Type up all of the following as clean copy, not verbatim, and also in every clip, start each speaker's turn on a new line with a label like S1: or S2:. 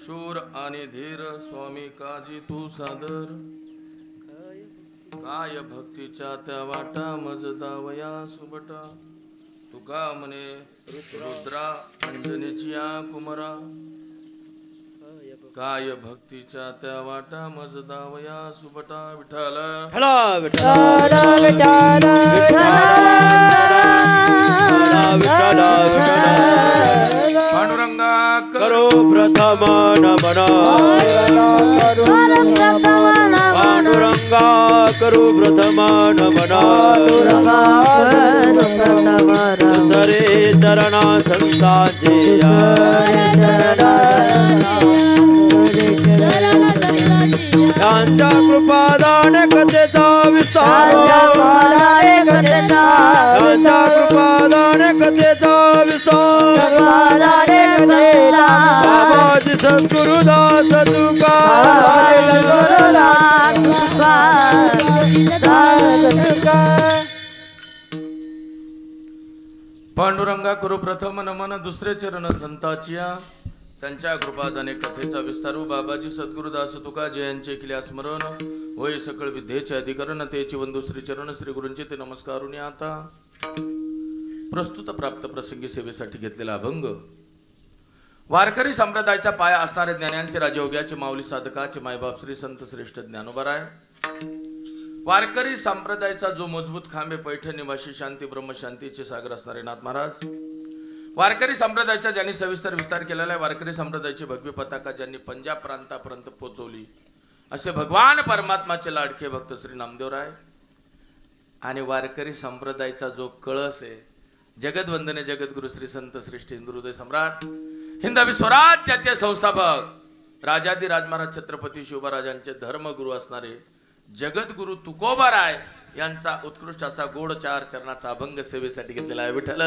S1: शूर आणि धीर स्वामी काजी तू सादर काय भक्तीच्या त्या वाटा मज दावया सुबटा तुका म्हणे रुद्रा अंजनीची कुमरा काय भक्तीच्या त्या वाटा मज दावया सुबटा विठ्ठल पांडुरंगा
S2: करो प्रथम नमन पांडुरंगा करो प्रथम नमन सरे चरणा संतांचे त्यांच्या कृपादान कथेचा विस्तार त्यांच्या कृपादान कथेचा विस्तार बाबाजी सद्गुरुदास तुका
S1: पांडुरंगा करू प्रथम नमन दुसरे चरण संताचिया त्यांच्या कृपादाने कथेचा विस्तारू बाबाजी सद्गुरुदास तुका जयांचे केल्या स्मरण होय सकळ विद्येचे अधिकरण तेची वंदू श्री चरण श्री गुरूंचे ते नमस्कारुनी आता प्रस्तुत प्राप्त प्रसंगी सेवेसाठी घेतलेला अभंग वारकरी संप्रदायाचा पाया असणारे ज्ञानांचे राजयोग्याचे माऊली साधकाचे मायबाप श्री संत श्रेष्ठ ज्ञानोबराय वारकरी संप्रदायाचा जो मजबूत खांबे पैठण निवासी शांती ब्रह्मशांतीचे सागर असणारे नाथ महाराज वारकरी संप्रदायाचा ज्यांनी सविस्तर विस्तार केलेला आहे वारकरी संप्रदायाची भगवी पताका ज्यांनी पंजाब प्रांतापर्यंत पोहोचवली असे भगवान परमात्माचे लाडके भक्त श्री नामदेवराय आणि वारकरी संप्रदायाचा जो कळस आहे जगदवंदने जगद्गुरु श्री संत श्रेष्ठ हिंदुहृदय सम्राट हिंदवी स्वराज्याचे संस्थापक राजादी राजमहाराज छत्रपती शिवबाराजांचे धर्मगुरु असणारे जगद्गुरु तुकोबाराय यांचा उत्कृष्ट असा गोड चार चरणाचा अभंग सेवेसाठी घेतलेला आहे विठ्ठल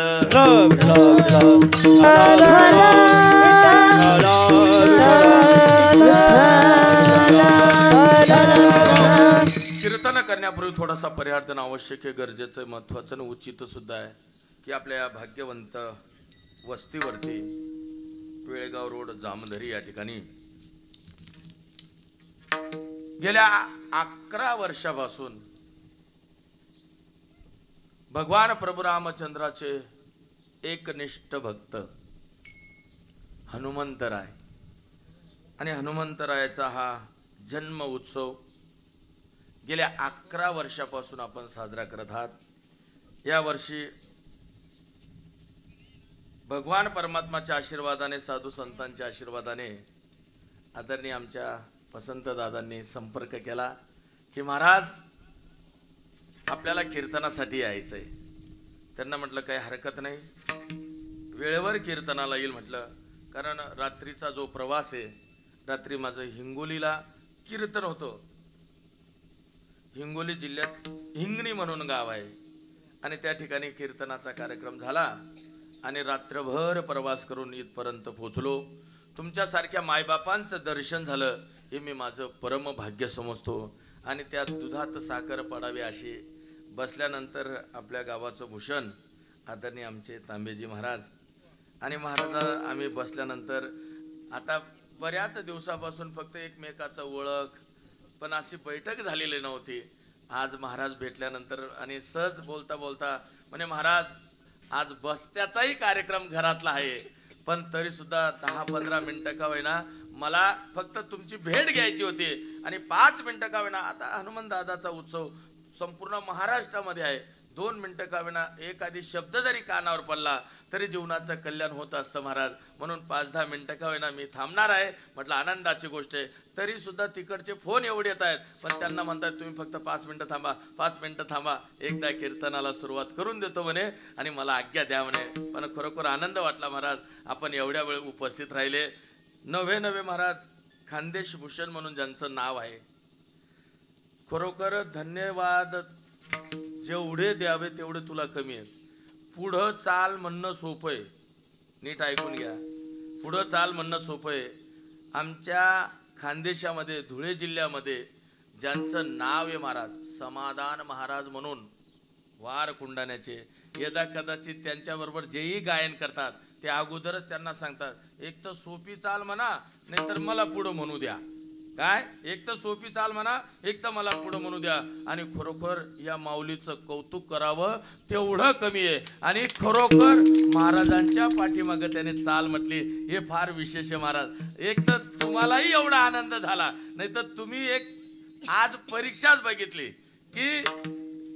S1: कीर्तन करण्यापूर्वी थोडासा पर्यार्थन आवश्यक आहे गरजेचं महत्वाचं आणि उचित सुद्धा आहे की आपल्या भाग्यवंत वस्तीवरती वेळगाव रोड जामधरी या ठिकाणी गेल्या 11 वर्षापासून भगवान प्रभू रामचंद्राचे एकनिष्ठ भक्त हनुमंतराय आणि हनुमंतरायाचा हा जन्म उत्सव गेल्या 11 वर्षापासून आपण साजरा करत आहात। या वर्षी भगवान परमात्माच्या आशीर्वादाने साधू संतांच्या आशीर्वादाने आदरणीय आमच्या वसंत दादांनी संपर्क केला की महाराज आपल्याला कीर्तनासाठी यायचंय। त्यांना म्हटलं काही हरकत नाही, वेळेवर कीर्तनाला येईल म्हटलं, कारण रात्रीचा जो प्रवास आहे, रात्री माझं हिंगोलीला कीर्तन होतं। हिंगोली जिल्ह्यात हिंगणी म्हणून गाव आहे आणि त्या ठिकाणी कीर्तनाचा कार्यक्रम झाला आणि रात्रभर प्रवास करून इथपर्यंत पोहोचलो। तुमच्यासारख्या मायबापांचं दर्शन झालं हे मी माझं परम भाग्य समजतो आणि त्या दुधात साखर पडावी अशी बसल्यानंतर आपल्या गावाचं भूषण आदरणीय आमचे तांबेजी महाराज आणि महाराजा आम्ही बसल्यानंतर आता बऱ्याच दिवसापासून फक्त एकमेकाचं ओळख पण अशी बैठक झालेली नव्हती। आज महाराज भेटल्यानंतर आणि सहज बोलता बोलता म्हणे महाराज आज बस्त्याचाही कार्यक्रम घरातला आहे, पण तरी सुद्धा 10-15 मिनिटं का होईना मला फक्त तुमची भेट घ्यायची होती आणि 5 मिनिटं का होईना, आता हनुमान दादाचा उत्सव संपूर्ण महाराष्ट्रामध्ये आहे, 2 मिनिटं का होईना एखादी शब्द जरी कानावर पडला तरी जीवनाचं कल्याण होत असतं महाराज. म्हणून 5-10 मिनिटं का होईना मी थांबणार आहे. म्हटलं आनंदाची गोष्ट आहे. तरी सुद्धा तिकडचे फोन एवढे येत आहेत, पण त्यांना म्हणतात तुम्ही फक्त 5 मिनिटं थांबा, 5 मिनिटं थांबा, एकदा कीर्तनाला सुरुवात करून देतो म्हणे आणि मला आज्ञा द्या म्हणे. पण खरोखर आनंद वाटला महाराज, आपण एवढ्या वेळ उपस्थित राहिले. नवे महाराज खानदेश भूषण म्हणून ज्यांचं नाव आहे, खरोखर धन्यवाद. जेवढे द्यावे तेवढे तुला कमी आहे. पुढं चाल म्हणणं सोपं आहे, नीट ऐकून घ्या. पुढं चाल म्हणणं सोपं आहे. आमच्या खानदेशामध्ये धुळे जिल्ह्यामध्ये ज्यांचं नाव आहे महाराज, समाधान महाराज म्हणून वार कुंडाण्याचे, यदा कदाचित त्यांच्याबरोबर जेही गायन करतात ते अगोदरच त्यांना सांगतात, एक तर सोपी चाल म्हणा, नाहीतर मला पुढं म्हणू द्या. काय, एक तर सोपी चाल म्हणा, एक तर मला पुढं म्हणू द्या. आणि खरोखर या माऊलीचं कौतुक करावं तेवढं कमी आहे. आणि खरोखर महाराजांच्या पाठीमागे त्याने चाल म्हटली, हे फार विशेष आहे महाराज. एक तर तुम्हालाही एवढा आनंद झाला, नाही तर तुम्ही एक आज परीक्षाच बघितली की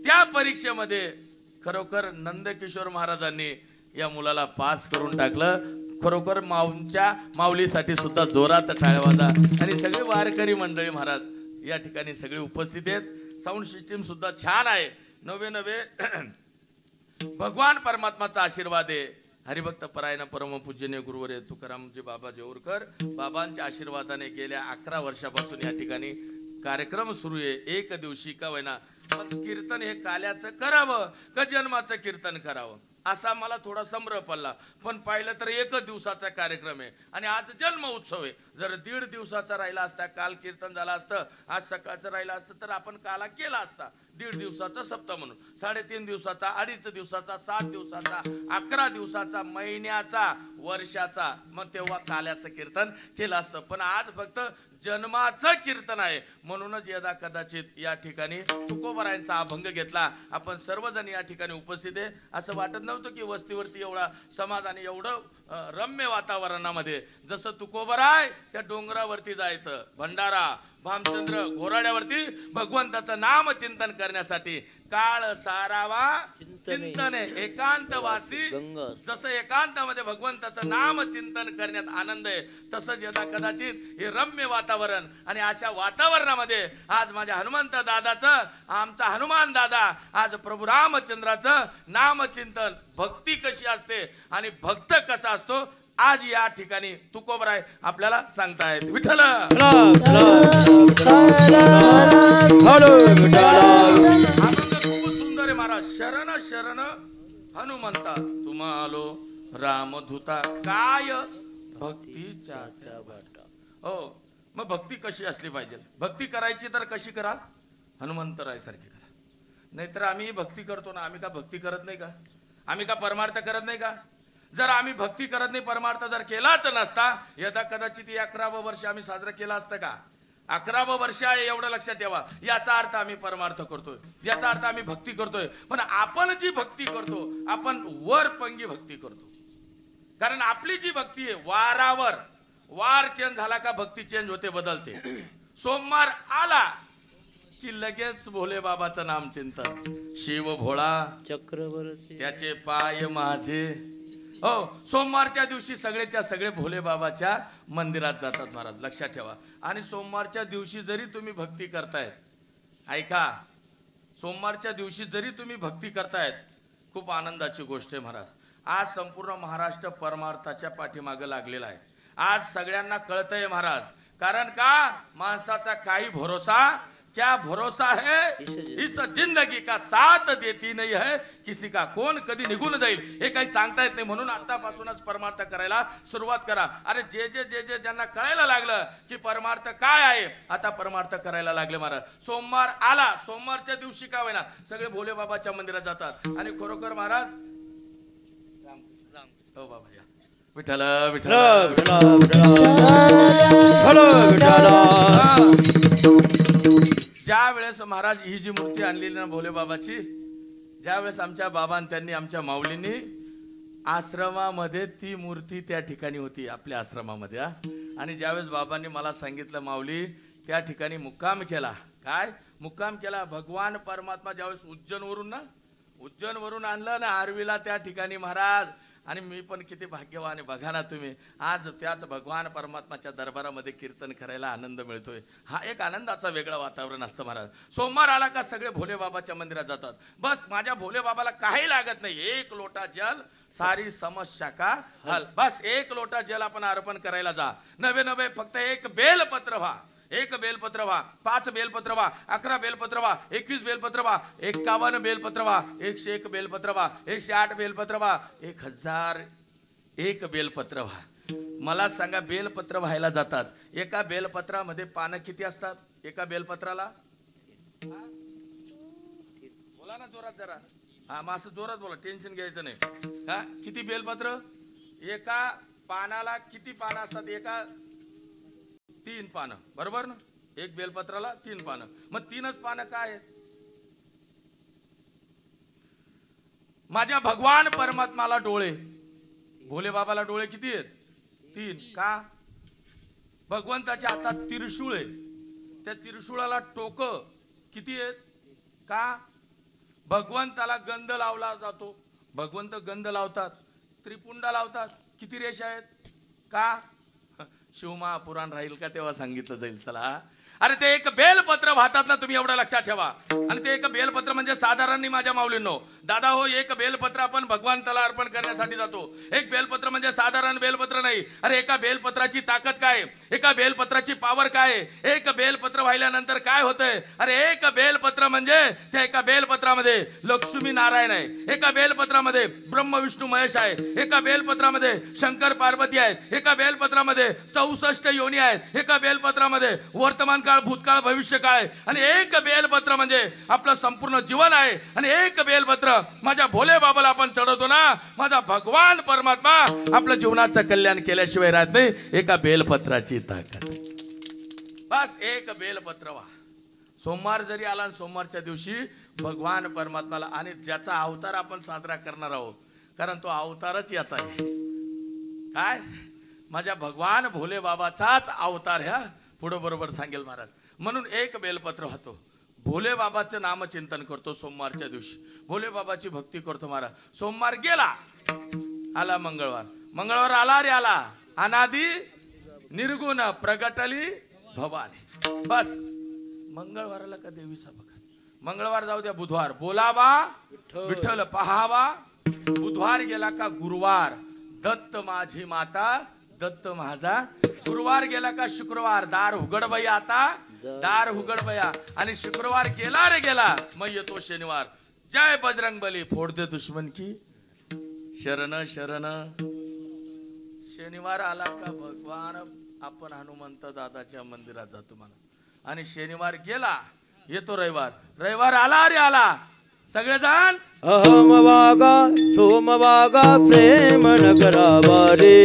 S1: त्या परीक्षेमध्ये खरोखर नंदकिशोर महाराजांनी या मुलाला पास करून टाकलं. खरोखर माऊलीसाठी सुद्धा जोरात टाळ्या वाजा. आणि सगळे वारकरी मंडळी महाराज या ठिकाणी सगळे उपस्थित आहेत. साऊंड सिस्टीम सुद्धा छान आहे. नवे भगवान परमात्माचा आशीर्वाद आहे. हरिभक्त परायण परमपूजनीय गुरुवर्य तुकारामजी बाबा जेऊरकर बाबांच्या आशीर्वादाने गेल्या 11 वर्षापासून या ठिकाणी कार्यक्रम सुरू आहे. एक दिवशी का होईना, पण कीर्तन हे काल्याचं करावं का जन्माचं कीर्तन करावं असा मला थोडा संभ्रम पडला. पण पाहिलं तर 1 दिवसाचा कार्यक्रम आहे आणि आज जन्म उत्सव आहे. जर 1.5 दिवसाचा राहिला असता, काल कीर्तन झालं असतं, आज सकाळचं राहिलं असतं, तर आपण काला केला असता 1.5 दिवसाचा सप्ताह म्हणून, 3.5 दिवसाचा, 2.5 दिवसाचा, 7 दिवसाचा, 11 दिवसाचा, महिन्याचा, वर्षाचा, मग तेव्हा काल्याचं कीर्तन केलं असतं. पण आज फक्त जन्माचं कीर्तन आहे. म्हणूनच यदा कदाचित या ठिकाणी तुकोबरायांचा अभंग घेतला. आपण सर्वजण या ठिकाणी उपस्थित आहे. असं वाटत नव्हतं की वस्तीवरती एवढा समाज आणि एवढं रम्य वातावरणामध्ये, जसं तुकोबराय त्या डोंगरावरती जायचं, भंडारा भामचंद्र घोराड्यावरती भगवंताचं नाम चिंतन करण्यासाठी. काळ सारावा चिंतने एकांतवासी, जसं एकांतामध्ये भगवंताचं नाम चिंतन करण्यात आनंद आहे, तसंच यदा कदाचित हे रम्य वातावरण आणि अशा वातावरणामध्ये आज माझ्या हनुमंत दादाचं, आमचा हनुमान दादा, आज प्रभू रामचंद्राचं नामचिंतन, भक्ती कशी असते आणि भक्त कसा असतो आज या ठिकाणी तुकोबराय आपल्याला सांगतायत. विठ्ठल खूप सुंदर आहे महाराज. शरण शरण हनुमंता तुम्हालो रामधूता, काय भक्तीच्या वाटा. हो, मग भक्ती कशी असली पाहिजे? भक्ती करायची तर कशी करा? हनुमंतराय सारखी करा. नाहीतर आम्ही भक्ती करतो ना, आम्ही का भक्ती करत नाही का? आम्ही का परमार्थ करत नाही का? जर आम्ही भक्ती करत नाही, परमार्थ जर केलाच नसता, यदा कदाचित 11वं वर्ष आम्ही साजरं केलं असतं का? 11वं वर्ष आहे एवढं लक्षात ठेवा. याचा अर्थ आम्ही परमार्थ करतोय, याचा अर्थ आम्ही भक्ती करतोय. पण आपण जी भक्ती करतो, आपण वरपंगी भक्ती करतो. कारण आपली जी भक्ती आहे वारावर, वार चेंज झाला का भक्ती चेंज होते, बदलते. सोमवार आला की लगेच भोले बाबाचं नाम चिंतन, शिव भोळा
S2: चक्रवर्ती
S1: त्याचे पाय माझे. हो, सोमवारच्या दिवशी सगळेच्या सगळे भोले बाबाच्या मंदिरात जातात महाराज, लक्षात ठेवा. आणि सोमवारच्या दिवशी जरी तुम्ही भक्ती करतायत, ऐका, सोमवारच्या दिवशी जरी तुम्ही भक्ती करतायत, खूप आनंदाची गोष्ट आहे महाराज. आज संपूर्ण महाराष्ट्र परमार्थाच्या पाठीमागे लागलेला आहे. आज सगळ्यांना कळतंय महाराज. कारण का? माणसाचा काही भरोसा क्या भरोसा है इस जिंदगी का, साथ देती नहीं है किसी का. कोण कधी निघून जाईल हे काही सांगता येत नाही. म्हणून आतापासूनच परमार्थ करायला सुरुवात करा. अरे जे जे ज्यांना कळायला लागलं की परमार्थ काय आहे, आता परमार्थ करायला लागले महाराज. सोमवार आला, सोमवारच्या दिवशी का होईना सगळे भोले बाबाच्या मंदिरात जातात. आणि खरोखर महाराज, हो बाबा या, विठ्ठल ज्या वेळेस महाराज ही जी मूर्ती आणलेली ना भोले बाबाची, ज्या वेळेस आमच्या बाबांनी, त्यांनी, आमच्या माऊलींनी आश्रमामध्ये ती मूर्ती त्या ठिकाणी होती आपल्या आश्रमामध्ये हा. आणि ज्यावेळेस बाबांनी मला सांगितलं माऊली त्या ठिकाणी मुक्काम केला. काय मुक्काम केला? भगवान परमात्मा ज्यावेळेस उज्जैन वरून आणलं ना आरवीला त्या ठिकाणी महाराज. आणि मी पण किती भाग्यवान आहे बघा ना तुम्ही. आज त्याच भगवान परमात्माच्या दरबारामध्ये कीर्तन करायला आनंद मिळतोय. हा एक आनंदाचा वेगळं वातावरण असतं महाराज. सोमवार आला का सगळे भोले बाबाच्या मंदिरात जातात. बस माझ्या भोले बाबाला काही लागत नाही. एक लोटा जल सारी समस्या का हल. बस एक लोटा जल आपण अर्पण करायला जा. नवे फक्त एक बेलपत्र व्हा. एक बेलपत्र व्हा, 5 बेलपत्र व्हा, 11 बेलपत्र व्हा, 21 बेलपत्र व्हा, 51 बेलपत्र व्हा, 101 बेलपत्र व्हा, 108 बेलपत्र व्हा, 1001 बेलपत्र व्हा. मला सांगा बेलपत्र व्हायला जातात एका बेलपत्रामध्ये पानं किती असतात? एका बेलपत्राला बोला ना जोरात जरा. हा मग असं जोरात बोला, टेन्शन घ्यायचं नाही. हा किती बेलपत्र? एका पानाला किती पानं असतात? एका 3 पानं बरोबर ना. एक बेलपत्राला 3 पानं. मग 3च पानं काय आहेत? माझ्या भगवान परमात्माला डोळे, भोले बाबाला डोळे किती आहेत? 3. का? भगवंताच्या हातात त्रिशूळ आहे. त्या त्रिशूळाला टोक किती आहेत? का? भगवंताला गंध लावला जातो. भगवंत गंध लावतात, त्रिपुंडा लावतात. किती रेषा आहेत? का? शिवमहापुराण राहील का तेव्हा सांगितलं जाईल. चला अरे ते एक बेलपत्र वाहतात ना तुम्ही, एवढं लक्षात ठेवा. आणि ते एक बेलपत्र म्हणजे साधारण नाही माझ्या माऊलींनो. दादा हो, एक बेलपत्र आपण भगवंताला अर्पण करण्यासाठी जातो. एक बेलपत्र म्हणजे साधारण बेलपत्र नाही. अरे एका बेलपत्राची ताकद काय, एका बेलपत्राची पावर काय, एक बेलपत्र वाहिल्यानंतर काय होतंय. अरे एक बेलपत्र म्हणजे त्या एका बेलपत्रामध्ये लक्ष्मी नारायण आहे, एका बेलपत्रामध्ये ब्रह्म विष्णू महेश आहे, एका बेलपत्रामध्ये शंकर पार्वती आहेत, एका बेलपत्रामध्ये 64 योनी आहेत, एका बेलपत्रामध्ये वर्तमान काळ, भूतकाळ, भविष्य काळ. आणि एक बेलपत्र म्हणजे आपलं संपूर्ण जीवन आहे. आणि एक बेलपत्र माझ्या भोले बाबाला आपण चढवतो ना, माझा भगवान परमात्मा आपल्या जीवनाचं कल्याण केल्याशिवाय राहत नाही. एका बेलपत्राची ताकद. बस एक बेलपत्र वा. सोमवार जरी आला, सोमवारच्या दिवशी भगवान परमात्माला, आणि ज्याचा अवतार आपण साजरा करणार आहोत, कारण तो अवतारच याचा आहे. काय? माझ्या भगवान भोले बाबाचाच अवतार ह्या पुढे बरोबर सांगेल महाराज. म्हणून एक बेलपत्र होतो. भोले बाबाचं नामचिंतन करतो सोमवारच्या दिवशी. भोले बाबाची भक्ती करतो महाराज. सोमवार गेला, आला मंगळवार. मंगळवार आला रे आला. अनादि निर्गुण प्रगटली भवानी. बस मंगळवाराला का देवीचा बघा. मंगळवार जाऊ द्या, बुधवार बोलावा विठ्ठल पहावा. बुधवार गेला का गुरुवार दत्त माझी माता, दत्त माझा. गुरुवार गेला का शुक्रवार दार उघड बया, आता दार उघड बया. आणि शुक्रवार गेला रे गेला, मग येतो शनिवार. जय बजरंग बली, फोड दे दुश्मन की शरण शरण. शनिवार आला का भगवान आपण हनुमंत दादाच्या मंदिरात जातो म्हणा. आणि शनिवार गेला, येतो रविवार. रविवार आला रे आला. सगळेजण
S2: अहम वागा सोम वागा प्रेम नगरावा रे.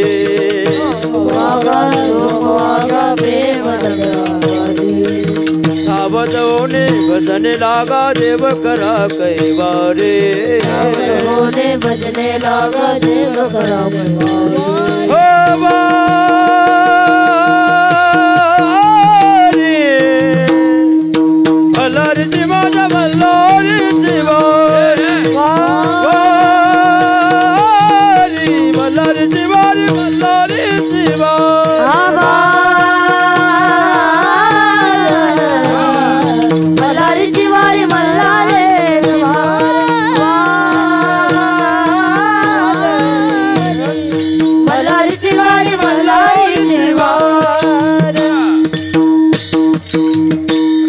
S2: सावध होणे भजने लागा देव करा कैवा रे.
S3: भजने लागा देव करा
S2: मल्हारी जीवा मल्हारी जीवा मल्हारी जीवारी मल्हारी जीवा.
S3: मल्हारी जीवारी मल्हारी मल्हारी जीवारी मल्हारी जीवा.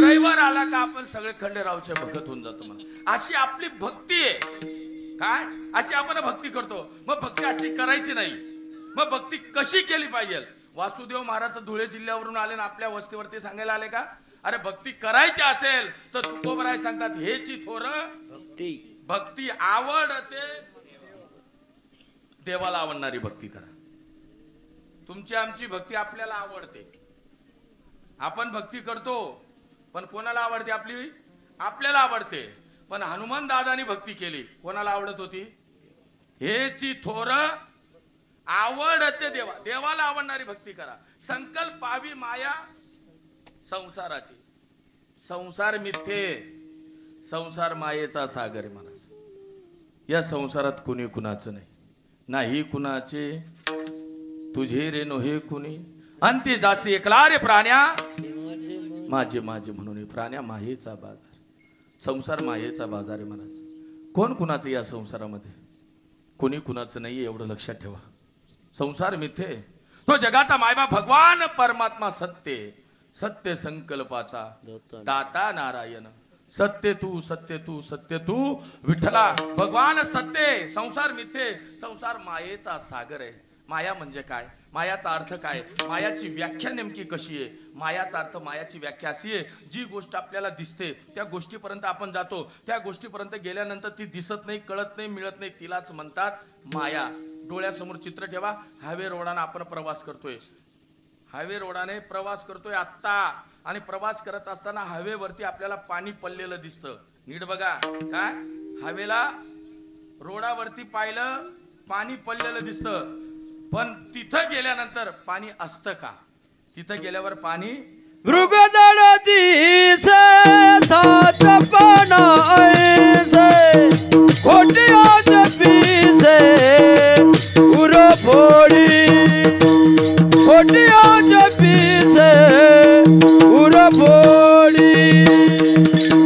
S1: रविवार आला का आपण सगळे खंडेरावच्या भगत होऊन जातो म्हणा. अशी आपली भक्ती आहे. काय? अशी आपण भक्ती करतो. मग भक्ती अशी करायची नाही. मग भक्ती कशी केली पाहिजे? वासुदेव महाराज धुळे जिल्ह्यावरून आले ना आपल्या वस्तीवरती सांगायला आले का? अरे भक्ती करायची असेल तर तुकोबराय सांगतात हेची थोर भक्ती. भक्ती आवडते देवाला आवडणारी भक्ती करा. तुमची आमची भक्ती आपल्याला आवडते. आपण भक्ती करतो पण कोणाला आवडते? आपल्याला आवडते. पण हनुमान दादानी भक्ती केली, कोणाला आवडत होती? हेची थोर आवडते देवा, देवाला आवडणारी भक्ती करा. संकल्पावी माया संसाराची, संसार मिथ्ये, संसार मायेचा सागर आहे महाराज. या संसारात कुणी कुणाचं नाही, नाही कुणाचे तुझे रे नोहे कुणी. अंती जासी एकला रे प्राण्या माझे माझे म्हणून. प्राण्या मायेचा बाजार, संसार मायेचा बाजार आहे महाराज. कोण कुणाचं या संसारामध्ये, कोणी कुणाचं नाही एवढं लक्षात ठेवा. संसार मिथ्ये, तो जगाचा मायबाप भगवान परमात्मा सत्य, सत्य संकल्पाचा दाता नारायण. सत्य तू सत्य तू सत्य तू विठ्ठला. भगवान सत्य, संसार मिथ्ये, संसार मायेचा सागर आहे. माया म्हणजे काय, मायाचा अर्थ काय, मायाची व्याख्या नेमकी कशी आहे. मायाचा अर्थ, मायाची व्याख्या अशी आहे, जी गोष्ट आपल्याला दिसते त्या गोष्टीपर्यंत आपण जातो, त्या गोष्टीपर्यंत गेल्यानंतर ती दिसत नाही, कळत नाही, मिळत नाही, तिलाच म्हणतात माया. डोळ्यासमोर चित्र ठेवा, हायवे रोडाने आपण प्रवास करतोय, हायवे रोडाने प्रवास करतोय आत्ता, आणि प्रवास करत असताना हायवेवरती आपल्याला पाणी पडलेलं दिसतं. नीट बघा, काय हायवेला रोडावरती पाहिलं पाणी पडलेलं दिसतं, पण तिथं गेल्यानंतर पाणी असतं का? तिथं गेल्यावर पाणी
S2: मृगदळ दिसे सातपणा ऐसे खोटी आज पिसे उर फोडी खोटी आज पिसे उर फोडी.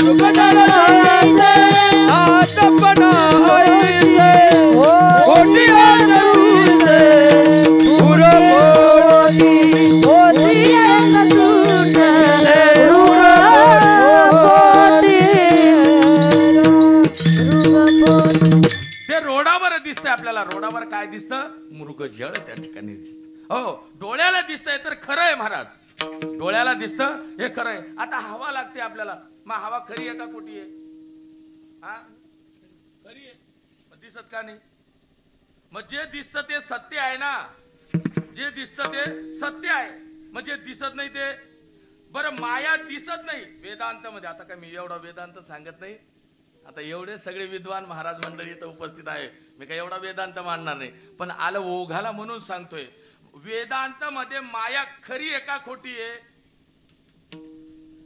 S2: मृगदळ दिसे सातपणा ऐसे खोटी आज पिसे उर फोडी.
S1: ते रोडावर दिसतंय आपल्याला. रोडावर काय दिसतं? मृगजळ त्या ठिकाणी दिसतं. हो, डोळ्याला दिसतंय तर खरं आहे महाराज, डोळ्याला दिसतं हे खरं आहे. आता हवा लागते आपल्याला, मग हवा खरी आहे का खोटी आहे? हा, खरी आहे, मग दिसत का नाही? मग जे दिसतं ते सत्य आहे ना, जे दिसतं ते सत्य आहे, म्हणजे दिसत नाही ते. बरं, माया दिसत नाही वेदांत मध्ये. आता काय मी एवढा वेदांत सांगत नाही, आता एवढे सगळे विद्वान महाराज मंडळी इथं उपस्थित आहे, मी काय एवढा वेदांत मांडणार नाही, पण आलं ओघाला म्हणून सांगतोय. वेदांत मध्ये माया खरी आहे का खोटी आहे?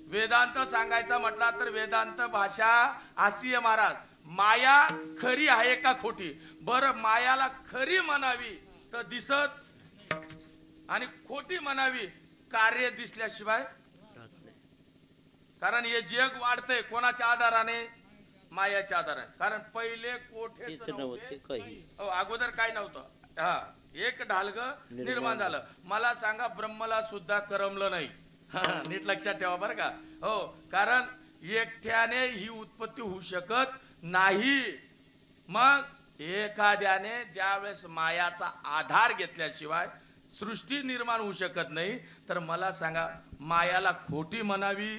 S1: वेदांत सांगायचा म्हटला तर वेदांत भाषा अशी आहे महाराज, माया खरी आहे का खोटी. बरं, मायाला खरी म्हणावी तर दिसत, आणि खोटी म्हणावी कार्य दिसल्याशिवाय. कारण हे जग वाढतंय कोणाच्या आधाराने? मायाच्या आधाराने. कारण पहिले कोठेच नव्हते, अगोदर काय नव्हतं. हा, एक ढालग निर्माण झालं. मला सांगा, ब्रह्मला सुद्धा करमलं नाही. नीट लक्षात ठेवा बरं का. हो, कारण एकट्याने ही उत्पत्ती होऊ शकत नाही. मग एखाद्याने ज्यावेळेस मायाचा आधार घेतल्याशिवाय सृष्टी निर्माण होऊ शकत नाही. तर मला सांगा, मायाला खोटी म्हणावी,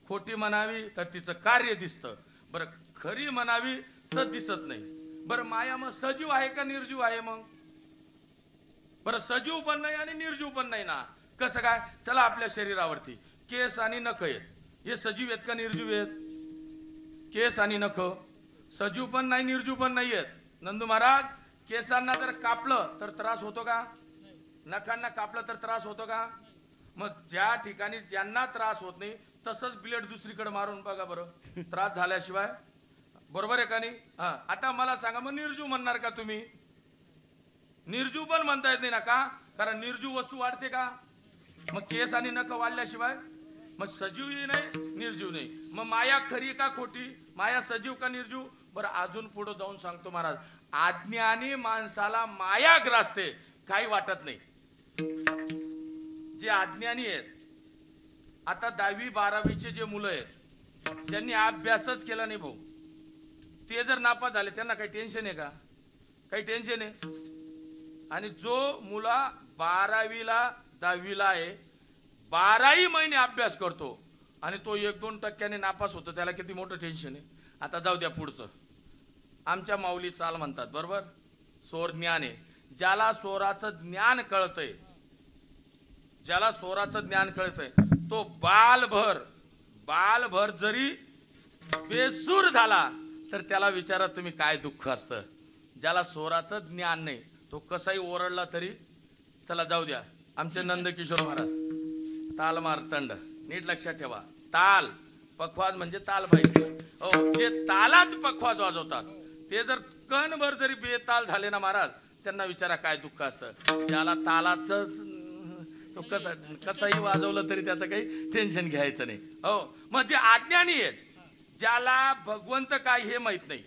S1: खोटी म्हणावी तर तिचं कार्य दिसतं. बरं, खरी म्हणावी तर दिसत नाही. बरं, माया मग सजीव आहे का निर्जीव आहे? मग बरं, सजीव पण नाही आणि निर्जीव पण नाही ना. कसं काय? चला, आपल्या शरीरावरती केस आणि नख आहेत, हे सजीव आहेत का निर्जीव आहेत? केस आणि नख सजीव पण नाही, निर्जीव पण नाही आहेत. नंदू महाराज, केसांना जर कापलं तर त्रास होतो का? नखांना कापलं तर त्रास होतो का? मग ज्या ठिकाणी ज्यांना त्रास होत नाही तसंच ब्लेड दुसरीकडे मारून बघा बरं, त्रास झाल्याशिवाय. बरोबर आहे का नाही? हा, आता मला सांगा, मग निर्जीव म्हणणार का तुम्ही? निर्जीव पण म्हणता येत नाही ना. का? कारण निर्जीव वस्तू वाढते का? मग केस आणि नख वाढल्याशिवाय. मग सजीवही नाही, निर्जीव नाही. मग माया खरी का खोटी? माया सजीव का निर्जीव? बरं, अजून पुढे जाऊन सांगतो महाराज. अज्ञानी माणसाला माया ग्रासते, काही वाटत नाही. जे अज्ञानी आहेत, आता 10वी 12वीचे जे मुलं आहेत, त्यांनी अभ्यासच केला नाही भाऊ, ते जर नापास झाले त्यांना काही टेन्शन आहे का? काही टेन्शन आहे. आणि जो मुला 12वीला 10वीला आहे, 12ही महिने अभ्यास करतो आणि तो 1-2% नापास होतो, त्याला किती मोठं टेन्शन आहे. आता जाऊ द्या पुढचं. आमच्या माऊली चाल म्हणतात, बरोबर, सोर ज्ञान आहे. ज्याला सोराचं ज्ञान कळतंय, ज्याला सोराचं ज्ञान कळतंय, तो बालभर जरी बेसूर झाला तर त्याला विचारा तुम्ही काय दुःख असतं. ज्याला स्वराचं ज्ञान नाही तो कसाही ओरडला तरी चला जाऊ द्या. आमचे नंदकिशोर महाराज ताल मार्तंड, नीट लक्षात ठेवा. ताल पखवाज म्हणजे ताल पाहिजे. जे तालात पखवाज वाजवतात ते जर कणभर जरी बेताल झाले ना महाराज, त्यांना विचारा काय दुःख असतं. ज्याला तालाच तो कसाही वाजवलं तरी त्याचं काही टेन्शन घ्यायचं नाही. हो, म्हणजे अज्ञानी आहेत, ज्याला भगवंत काय हे माहित नाही,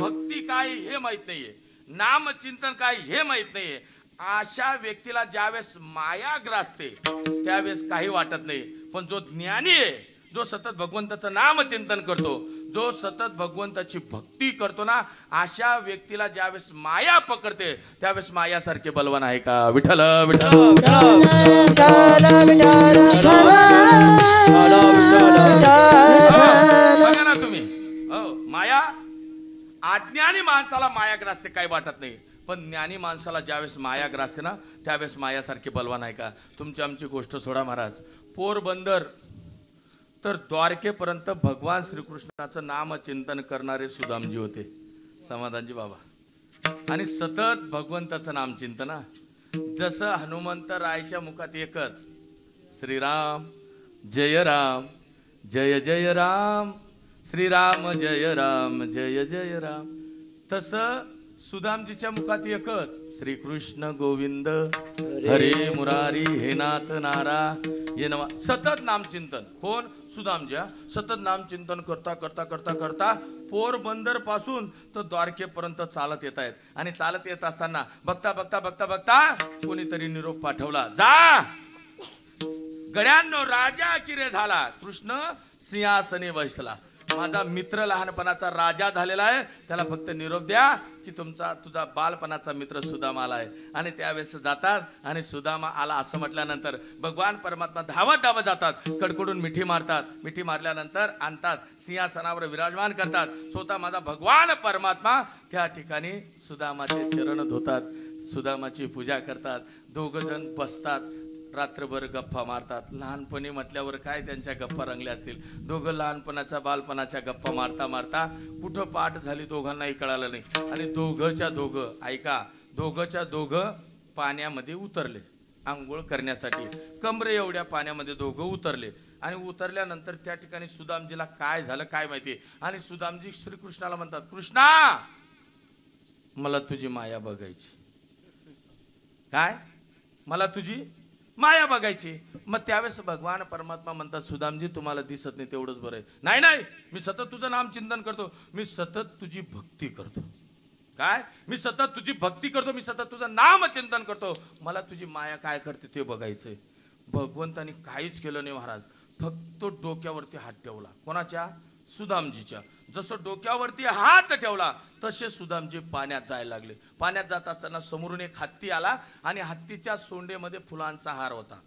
S1: भक्ती काय हे माहित नाहीये, नामचिंतन काय हे माहित नाहीये, अशा व्यक्तीला ज्यावेळेस माया ग्रासते त्यावेळेस काही वाटत नाही. पण जो ज्ञानी आहे, जो सतत भगवंताचं नामचिंतन करतो, जो सतत भगवंताची भक्ती करतो ना, अशा व्यक्तीला ज्यावेळेस माया पकडते त्यावेळेस मायासारखे बलवान आहे का? विठ्ठल विठ्ठल. बघा ना तुम्ही, हो माया, अज्ञानी माणसाला माया ग्रासते काही वाटत नाही, पण ज्ञानी माणसाला ज्यावेळेस माया ग्रासते ना त्यावेळेस मायासारखे बलवान आहे का? तुमची आमची गोष्ट सोडा महाराज. पोरबंदर तर द्वारकेपर्यंत भगवान श्रीकृष्णाचं नामचिंतन करणारे सुदामजी होते, समाधानजी बाबा, आणि सतत भगवंताचं नामचिंतन. जसं हनुमंत रायच्या मुखात एकच श्रीराम जय राम जय जय राम, श्रीराम जय राम जय जय राम, तसं सुदामजीच्या मुखात एकच श्रीकृष्ण गोविंद हरे मुरारी हे नाथ नारा ये नवा. सतत नामचिंतन. कोण? सुदामजी. सतत नामचिंतन करता करता करता करता पोरबंदर पासून तर द्वारकेपर्यंत चालत येत आहेत. आणि चालत येत असताना बघता बघता बघता बघता कोणीतरी निरोप पाठवला, जा गड्यांनो राजा किरे झाला, कृष्ण सिंहासनी बसला. माझा मित्र लहानपणाचा राजा झालेला आहे, त्याला फक्त निरोप द्या की तुझा बालपणाचा मित्र सुदामा आलाय. आणि त्यावेळेस जातात आणि सुदामा आला असं म्हटल्यानंतर भगवान परमात्मा धावत धावत जातात, कडकडून मिठी मारतात. मिठी मारल्यानंतर आणतात, सिंहासनावर विराजमान करतात. स्वतः माझा भगवान परमात्मा त्या ठिकाणी सुदामाचे चरण धुतात, सुदामाची पूजा करतात. दोघ जण बसतात, रात्रभर गप्पा मारतात. लहानपणी म्हटल्यावर काय त्यांच्या गप्पा रंगल्या असतील. दोघं लहानपणाच्या बालपणाच्या गप्पा मारता मारता कुठं पाठ झाली दोघांनाही कळालं नाही. आणि दोघंच्या दोघं पाण्यामध्ये उतरले आंघोळ करण्यासाठी. कमरे एवढ्या पाण्यामध्ये दोघं उतरले. आणि उतरल्यानंतर त्या ठिकाणी सुदामजीला काय झालं काय माहिती. आणि सुदामजी श्रीकृष्णाला म्हणतात, कृष्णा मला तुझी माया बघायची. काय? मला तुझी माया बघायची. मग त्यावेळेस भगवान परमात्मा म्हणतात, सुदामजी तुम्हाला दिसत नाही तेवढंच बरं आहे. नाही नाही, मी सतत तुझं नाम चिंतन करतो, मी सतत तुझी भक्ती करतो. काय? मी सतत तुझी भक्ती करतो, मी सतत तुझं नाम चिंतन करतो, मला तुझी माया काय करते ते बघायचंय. भगवंतानी काहीच केलं नाही महाराज, फक्त डोक्यावरती हात ठेवला. कोणाच्या? सुदामजीच्या. जसं डोक्यावरती हात ठेवला तसे सुदामजी पाण्यात जायला लागले. पाण्यात जात असताना समोरून एक हत्ती आला आणि हत्तीच्या सोंडेमध्ये फुलांचा हार होता.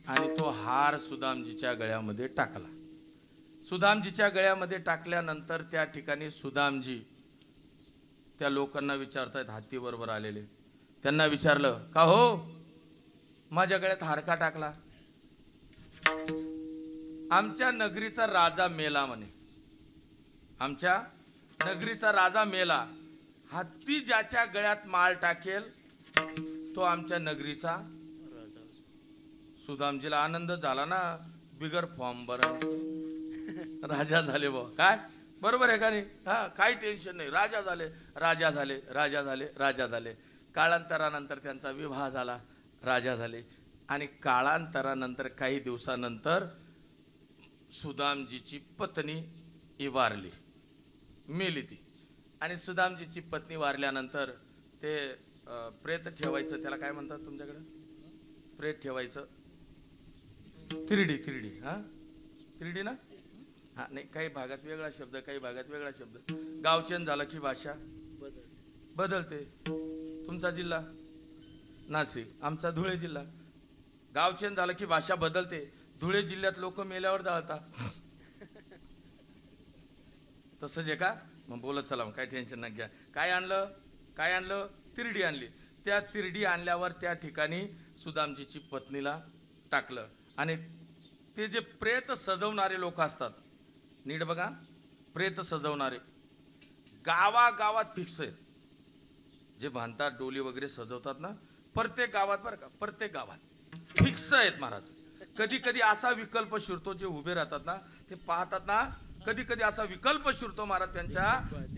S1: आणि तो हार सुदामजीच्या गळ्यामध्ये टाकला. सुदामजीच्या गळ्यामध्ये टाकल्यानंतर त्या ठिकाणी सुदामजी त्या लोकांना विचारतायत, हत्ती बरोबर आलेले, त्यांना विचारलं, का हो माझ्या गळ्यात हार का टाकला? आमच्या नगरीचा राजा मेला म्हणे. आमच्या नगरीचा राजा मेला. हत्ती ज्याच्या गळ्यात माळ टाकेल तो आमच्या नगरीचा राजा. सुदामजीला आनंद झाला ना, बिगर फॉर्म भरण राजा झाले बा. काय बरोबर आहे का नाही? हा, काही टेन्शन नाही. राजा झाले, राजा झाले, राजा झाले, राजा झाले. काळांतरानंतर त्यांचा विवाह झाला, राजा झाले. आणि काळांतरानंतर काही दिवसानंतर सुदामजीची पत्नी वारली, मेली ती. आणि सुदामजीची पत्नी वारल्यानंतर ते प्रेत ठेवायचं, त्याला काय म्हणतात तुमच्याकडे? प्रेत ठेवायचं, तिरडी. तिरडी, हा तिरडी ना? हा नाही, काही भागात वेगळा शब्द, काही भागात वेगळा शब्द. गावचेन झालं की भाषा बदलते. तुमचा जिल्हा नाशिक, आमचा धुळे जिल्हा. गावचेन झालं की भाषा बदलते. धुळे जिल्ह्यात लोक मेल्यावर जाळतात. तसंच आहे का? मग बोलत चला, काय टेन्शन नाही घ्या. काय आणलं? तिरडी आणली. त्या तिरडी आणल्यावर त्या ठिकाणी सुदामजीची पत्नीला टाकलं. आणि ते जे प्रेत सजवणारे लोक असतात, नीट बघा, प्रेत सजवणारे गावागावात फिक्स आहेत. जे बांधतात डोली वगैरे सजवतात ना, प्रत्येक गावात बरं का, प्रत्येक गावात फिक्स आहेत महाराज. कधी कधी असा विकल्प शिरतो, जे उभे राहतात ना ते पाहतात ना, कधी कधी असा विकल्प शिरतो महाराज त्यांच्या,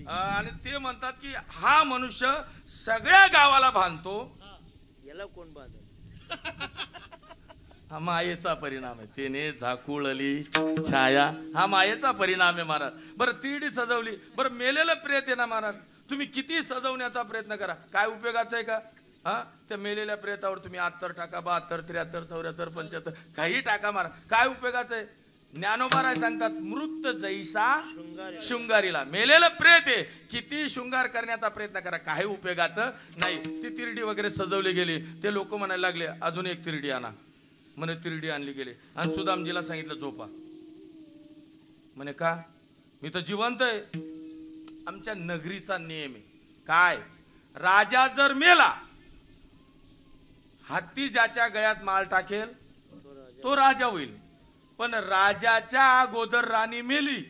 S1: आणि ते म्हणतात की हा मनुष्य सगळ्या गावाला बांधतो,
S2: याला कोण बांधेल?
S1: हा मायेचा परिणाम आहे. तेने झाकुळली छाया, हा मायेचा परिणाम आहे महाराज. बरं तिरडी सजवली, बरं मेलेलं प्रेत आहे ना महाराज, तुम्ही किती सजवण्याचा प्रयत्न करा, काय उपयोगाचं आहे का? हा, त्या मेलेल्या प्रेतावर तुम्ही 78 टाका, 72, 73, 74, 75 काही टाका महाराज, काय उपयोगाचं आहे? ज्ञानोबा सांगतात मृत जैसा शृंगारीला. मेलेलं प्रेत आहे, किती शृंगार करण्याचा प्रयत्न करा, काही उपयोगाचं नाही. ती तिरडी वगैरे सजवली गेली, ते लोक म्हणायला लागले अजून एक तिरडी आणा. म्हणे तिरडी आणली गेली आणि सुदामजीला सांगितलं झोपा. म्हणे का? मी तर जिवंत आहे. आमच्या नगरीचा नियम आहे काय, राजा जर मेला, हत्ती ज्याच्या गळ्यात माळ टाकेल तो राजा होईल. पण राजाच्या अगोदर राणी मेली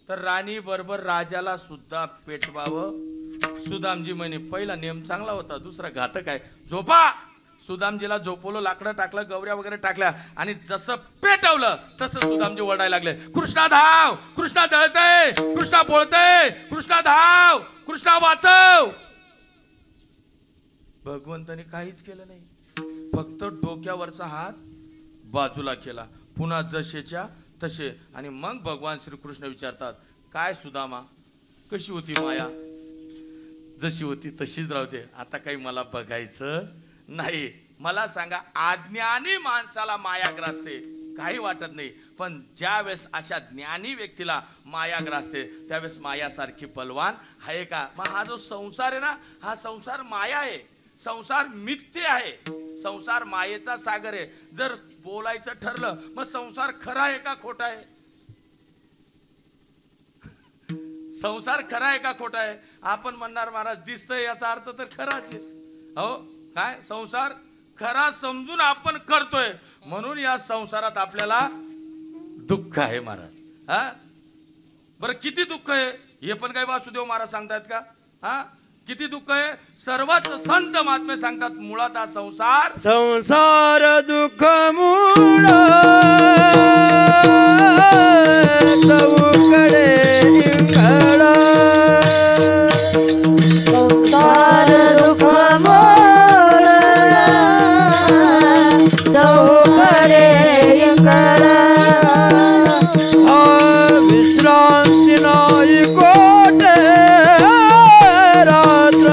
S1: तर राणी बरोबर राजाला सुद्धा पेटवावं. सुदामजी म्हणे पहिला नियम चांगला होता, दुसरा घातक आहे, झोपा. सुदामजीला झोपवलं, लाकडं टाकलं, गवऱ्या वगैरे टाकल्या, आणि जसं पेटवलं तसं सुदामजी ओरडायला लागले, कृष्णा धाव, कृष्णा जळतय, कृष्णा बोलतय, कृष्णा धाव, कृष्णा वाचव. भगवंताने काहीच केलं नाही, फक्त डोक्यावरचा हात बाजूला केला, पुन्हा जसेच्या तसे. आणि मग भगवान श्रीकृष्ण विचारतात, काय सुदामा, कशी होती माया? जशी होती तशीच राहू दे, आता काही मला बघायचं नाही. मला सांगा, अज्ञानी माणसाला माया ग्रासते काही वाटत नाही, पण ज्या वेळेस अशा ज्ञानी व्यक्तीला माया ग्रासते त्यावेळेस मायासारखी बलवान आहे का? मग हा जो संसार आहे ना, हा संसार माया आहे, संसार मिथ्य आहे, संसार मायेचा सागर आहे. जर बोलायचं ठरलं मग संसार खरा आहे का खोटा आहे? संसार खरा आहे का खोटा आहे? आपण म्हणणार महाराज दिसतंय, याचा अर्थ तर खराच आहे. हो काय, संसार खरा समजून आपण करतोय, म्हणून या संसारात आपल्याला दुःख आहे महाराज. हा बरं, किती दुःख आहे हे पण काही वासुदेव महाराज सांगतायत का? हा, किती दुःख आहे? सर्वच संत महात्मे सांगतात, मुळात हा संसार
S2: संसार दुःख मूळ चौकडे इंगळ.
S3: संसार दुःख मोर चौकडे इंगळ.
S2: विश्रांती नाही कोठे रात्र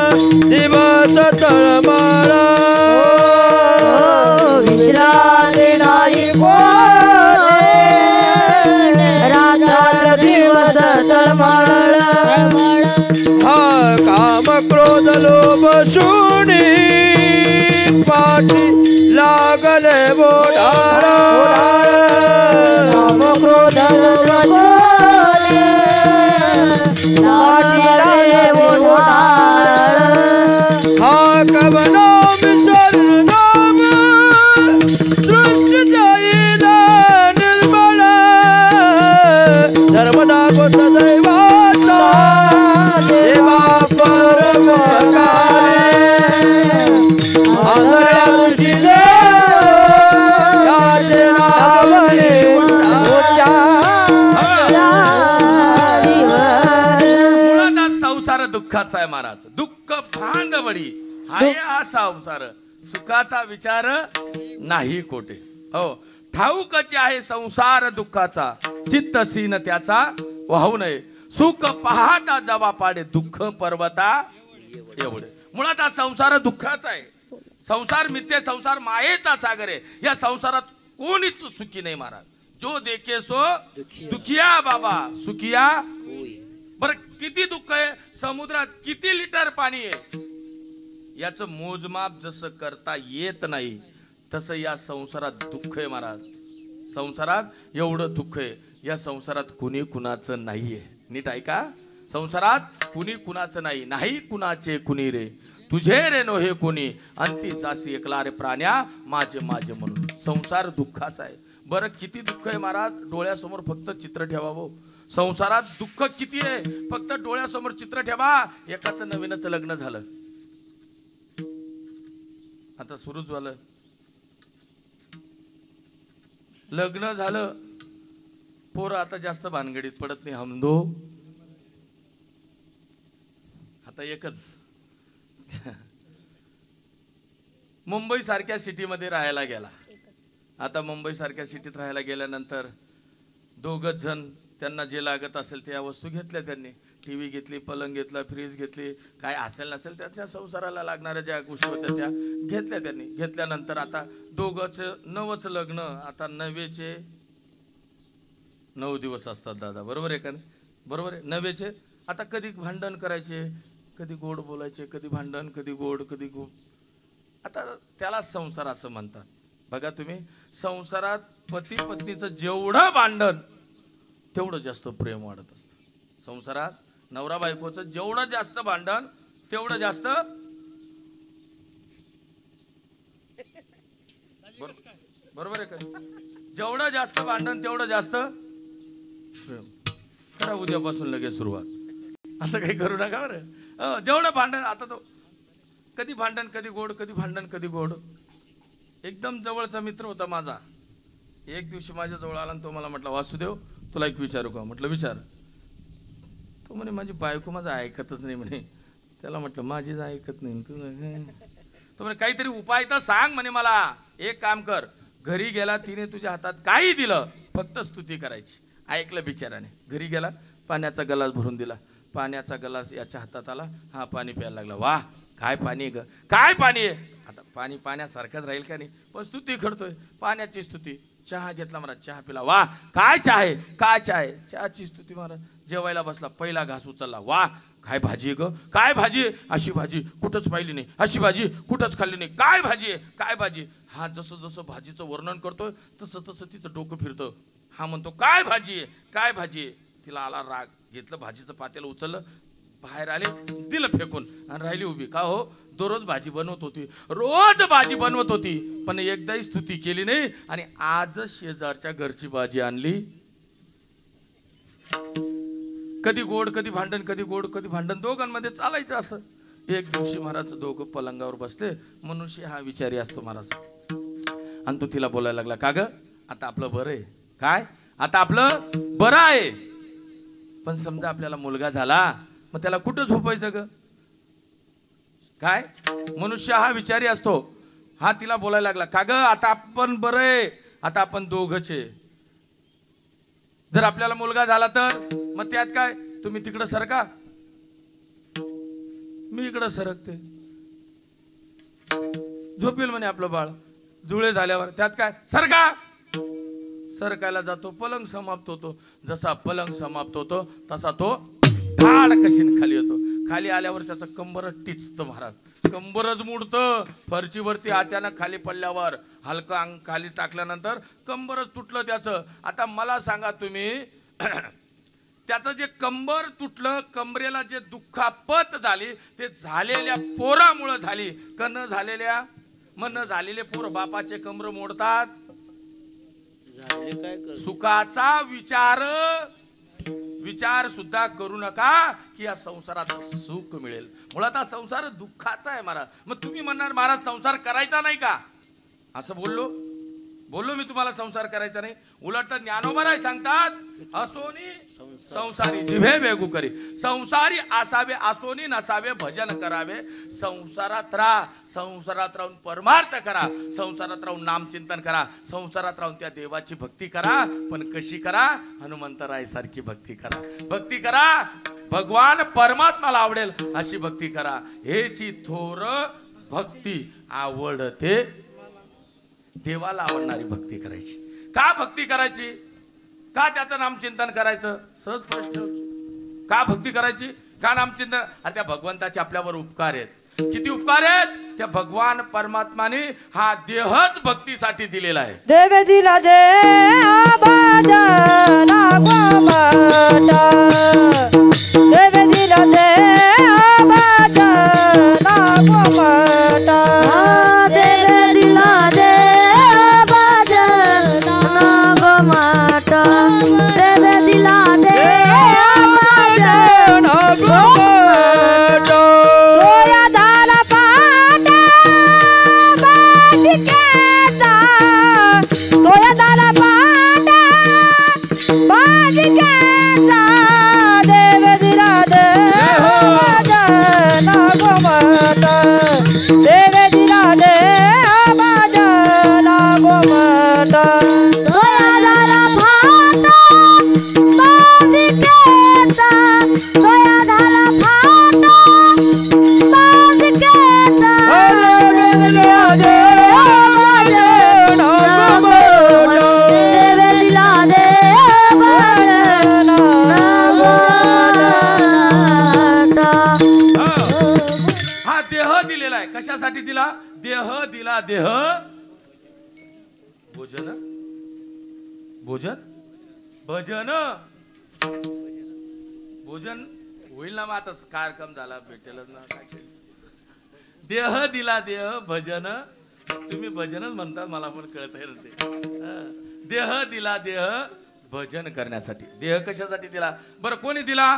S2: दिवस तळमळ.
S3: विश्रांती नाही कोठे रात्र दिवस तळमळ.
S2: हा काम क्रोध लोभ शूनी पाठी लागले बोढाळ.
S3: काम क्रोध लोभ लागले बोढाळ.
S2: हा कवनो विसर नाम दृष्ट जाईना निर्मळ. धर्मदा गो सदैवाचा देवा परम आंधळ्या तुझीले याचे नावने उच्चार.
S1: मुळात हा संसार दुःखाचा आहे महाराज. दुःख भांडवडी हाय हा संसार, सुखाचा विचार नाही कोठे. हो, ठाऊकची आहे संसार दुःखाचा, चित्त सीन त्याचा वाहू नये. सुख पाहता जवा पाडे, दुःख पर्वता एवढे. मुळात हा संसार दुःखाचा आहे, संसार मिथ्य, संसार मायेचा सागर आहे. या संसारात कोणीच सुखी नाही महाराज. जो देखे सो दुखिया बाबा सुखिया. बर, किती दुःख आहे, समुद्रात किती लिटर पाणी आहे, याचं मोजमाप जसं करता येत नाही तसं या संसारात दुःख आहे महाराज. संसारात एवढं दुःख आहे, या संसारात कुणी कुणाचं नाहीये. नीट ऐका, संसारात कुणी कुणाचं नाही, नाही कुणाचे कुणी रे, तुझे रे नो हे कोणी, अंती जासी एकला रे प्राण्या माझे माझे म्हणून. संसार दुःखाचा आहे. बरं, किती दुःख आहे महाराज, डोळ्यासमोर फक्त चित्र ठेवावं. संसारात दुःख किती आहे, फक्त डोळ्यासमोर चित्र ठेवा. एकाचं नवीनच लग्न झालं, आता सुरूच झालं, लग्न झालं, पोरं आता जास्त भानगडीत पडत नाही. हमदो आता एकच. मुंबई सारख्या सिटीमध्ये राहायला गेला. आता मुंबई सारख्या सिटीत राहायला गेल्यानंतर दोघच जण त्यांना जे लागत असेल त्या वस्तू घेतल्या त्यांनी. टीव्ही घेतली, पलंग घेतला, फ्रीज घेतली, काय असेल नसेल त्याच्या संसाराला लागणाऱ्या ज्या गोष्टी होत्या त्या घेतल्या त्यांनी. घेतल्यानंतर आता दोघंच नवच लग्न. आता नवेचे 9 दिवस असतात दादा, बरोबर आहे का नाही? बरोबर आहे. नवेचे आता कधी भांडण करायचे, कधी गोड बोलायचे, कधी भांडण, कधी गोड, कधी गोड. आता त्याला संसार असं म्हणतात. बघा तुम्ही, संसारात पती पत्नीचं जेवढं भांडण तेवढं जास्त प्रेम वाढत असतं. संसारात नवरा बायकोचं जेवढं जास्त भांडण तेवढं जास्त बरोबर आहे का? जेवढं जास्त भांडण तेवढं जास्त प्रेम. करा उद्यापासून लगेच सुरुवात. असं काही करू नका बरं. जेवढं भांडण, आता तो कधी भांडण कधी गोड, कधी भांडण कधी गोड. एकदम जवळचा मित्र होता माझा. एक दिवशी माझ्या जवळ आला आणि तो मला म्हटला, वासुदेव तुला एक विचारू का? म्हटलं विचार. तो म्हणे माझी बायको माझं ऐकतच नाही म्हणे. त्याला म्हटलं माझीच ऐकत नाही तू. तो म्हणे काहीतरी उपाय तर सांग म्हणे मला. एक काम कर, घरी गेला, तिने तुझ्या हातात काही दिलं, फक्त स्तुती करायची. ऐकलं बिचाराने. घरी गेला, पाण्याचा गलास भरून दिला. पाण्याचा गलास याच्या हातात आला, हा पाणी प्यायला लागला. वाह काय पाणी आहे ग, काय पाणी आहे. आता पाणी पाण्यासारखंच राहील का नाही, पण स्तुती करतोय, पाण्याची स्तुती. चहा घेतला महाराज, चहा पिला. वाह काय चहा आहे, काय चहा आहे, चहाची स्तुती महाराज. जेवायला बसला, पहिला घास उचलला. वाह काय भाजी आहे ग, काय भाजी आहे, अशी भाजी कुठंच पाहिली नाही, अशी भाजी कुठंच खाल्ली नाही, काय भाजी आहे, काय भाजी. हा जसं जसं भाजीचं वर्णन करतोय तसं तसं तिचं डोकं फिरतं. हा म्हणतो काय भाजी आहे, काय भाजी आहे. तिला आला राग, घेतलं भाजीचं पातेलं, उचललं, बाहेर आले, दिलं फेकून आणि राहिली उभी. का हो, दररोज भाजी बनवत होती, रोज भाजी बनवत होती, पण एकदाही स्तुती केली नाही. आणि आज शेजारच्या घरची भाजी आणली. कधी गोड कधी भांडण, कधी गोड कधी भांडण, दोघांमध्ये चालायचं असं. एक दिवशी महाराज दोघं पलंगावर बसले. मनुष्य हा विचारी असतो महाराज. आणि तो तिला बोलायला लागला, का ग आता आपलं बरं आहे, काय आता आपलं बरं आहे, पण समजा आपल्याला मुलगा झाला मग त्याला कुठं झोपायचं ग, काय. मनुष्य हा विचारी असतो. हा तिला बोलायला लागला, का ग आता आपण बरं आहे, आता आपण दोघंच आहे, जर आपल्याला मुलगा झाला तर मग त्यात काय, तुम्ही तिकडं सरका, मी इकडं सरकते, झोपेल म्हणे आपलं बाळ. जुळे झाल्यावर त्यात काय, सरका. सरकायला जातो, पलंग समाप्त होतो. जसा पलंग समाप्त होतो तसा तो धाड कशीन खाली होतो. खाली आल्यावर त्याचं कंबरच टिचतं महाराज, कंबरच मुडतं. फरचीवरती अचानक खाली पडल्यावर हलकं अंग खाली टाकल्यानंतर कंबरच तुटलं त्याचं. आता मला सांगा तुम्ही, त्याचं जे कंबर तुटलं, कमरेला जे दुखापत झाली ते झालेल्या पोरामुळे झाली. का न झालेल्या, मग न झालेले पोर बापाचे कंबर मोडतात. सुखाचा विचार सुद्धा करू नका की या संसारात सुख मिळेल. मुळात हा संसार दुःखाचा आहे महाराज. मग तुम्ही म्हणणार महाराज संसार करायचा नाही का, असं बोललो मी तुम्हाला संसार करायचा नाही. उलट तर ज्ञानोबा सांगतात, असोनी संसारी जिभे बेगू करी, संसारी असावे असोनी नसावे भजन करावे. संसारात राहा, संसारात राहून परमार्थ करा, संसारात राहून नामचिंतन करा, संसारात राहून त्या देवाची भक्ती करा. पण कशी करा, हनुमंतराय सारखी भक्ती करा. भक्ती करा, भगवान परमात्माला आवडेल अशी भक्ती करा. हेची थोर भक्ती आवडते, देवाला आवडणारी भक्ती करायची. का भक्ती करायची, का त्याचं नामचिंतन करायचं, सहज प्रश्न. का भक्ती करायची, का नामचिंतन. अरे त्या भगवंताचे आपल्यावर उपकार आहेत. किती उपकार आहेत. त्या भगवान परमात्माने हा देहच भक्तीसाठी दिलेला आहे.
S2: देव दिला दे भजना गोमाता, देव दिला दे भजना गोमाता,
S3: देव दिला दे भजना गोमाता, देव दिला दे
S1: भोजन भजन भोजन होईल ना मग आता कार्यक्रम झाला भेटेलच ना काय ते. देह दिला देह भजन तुम्ही भजनच म्हणतात मला पण कळत आहे. देह दिला देह भजन करण्यासाठी. देह कशासाठी दिला बरं कोणी दिला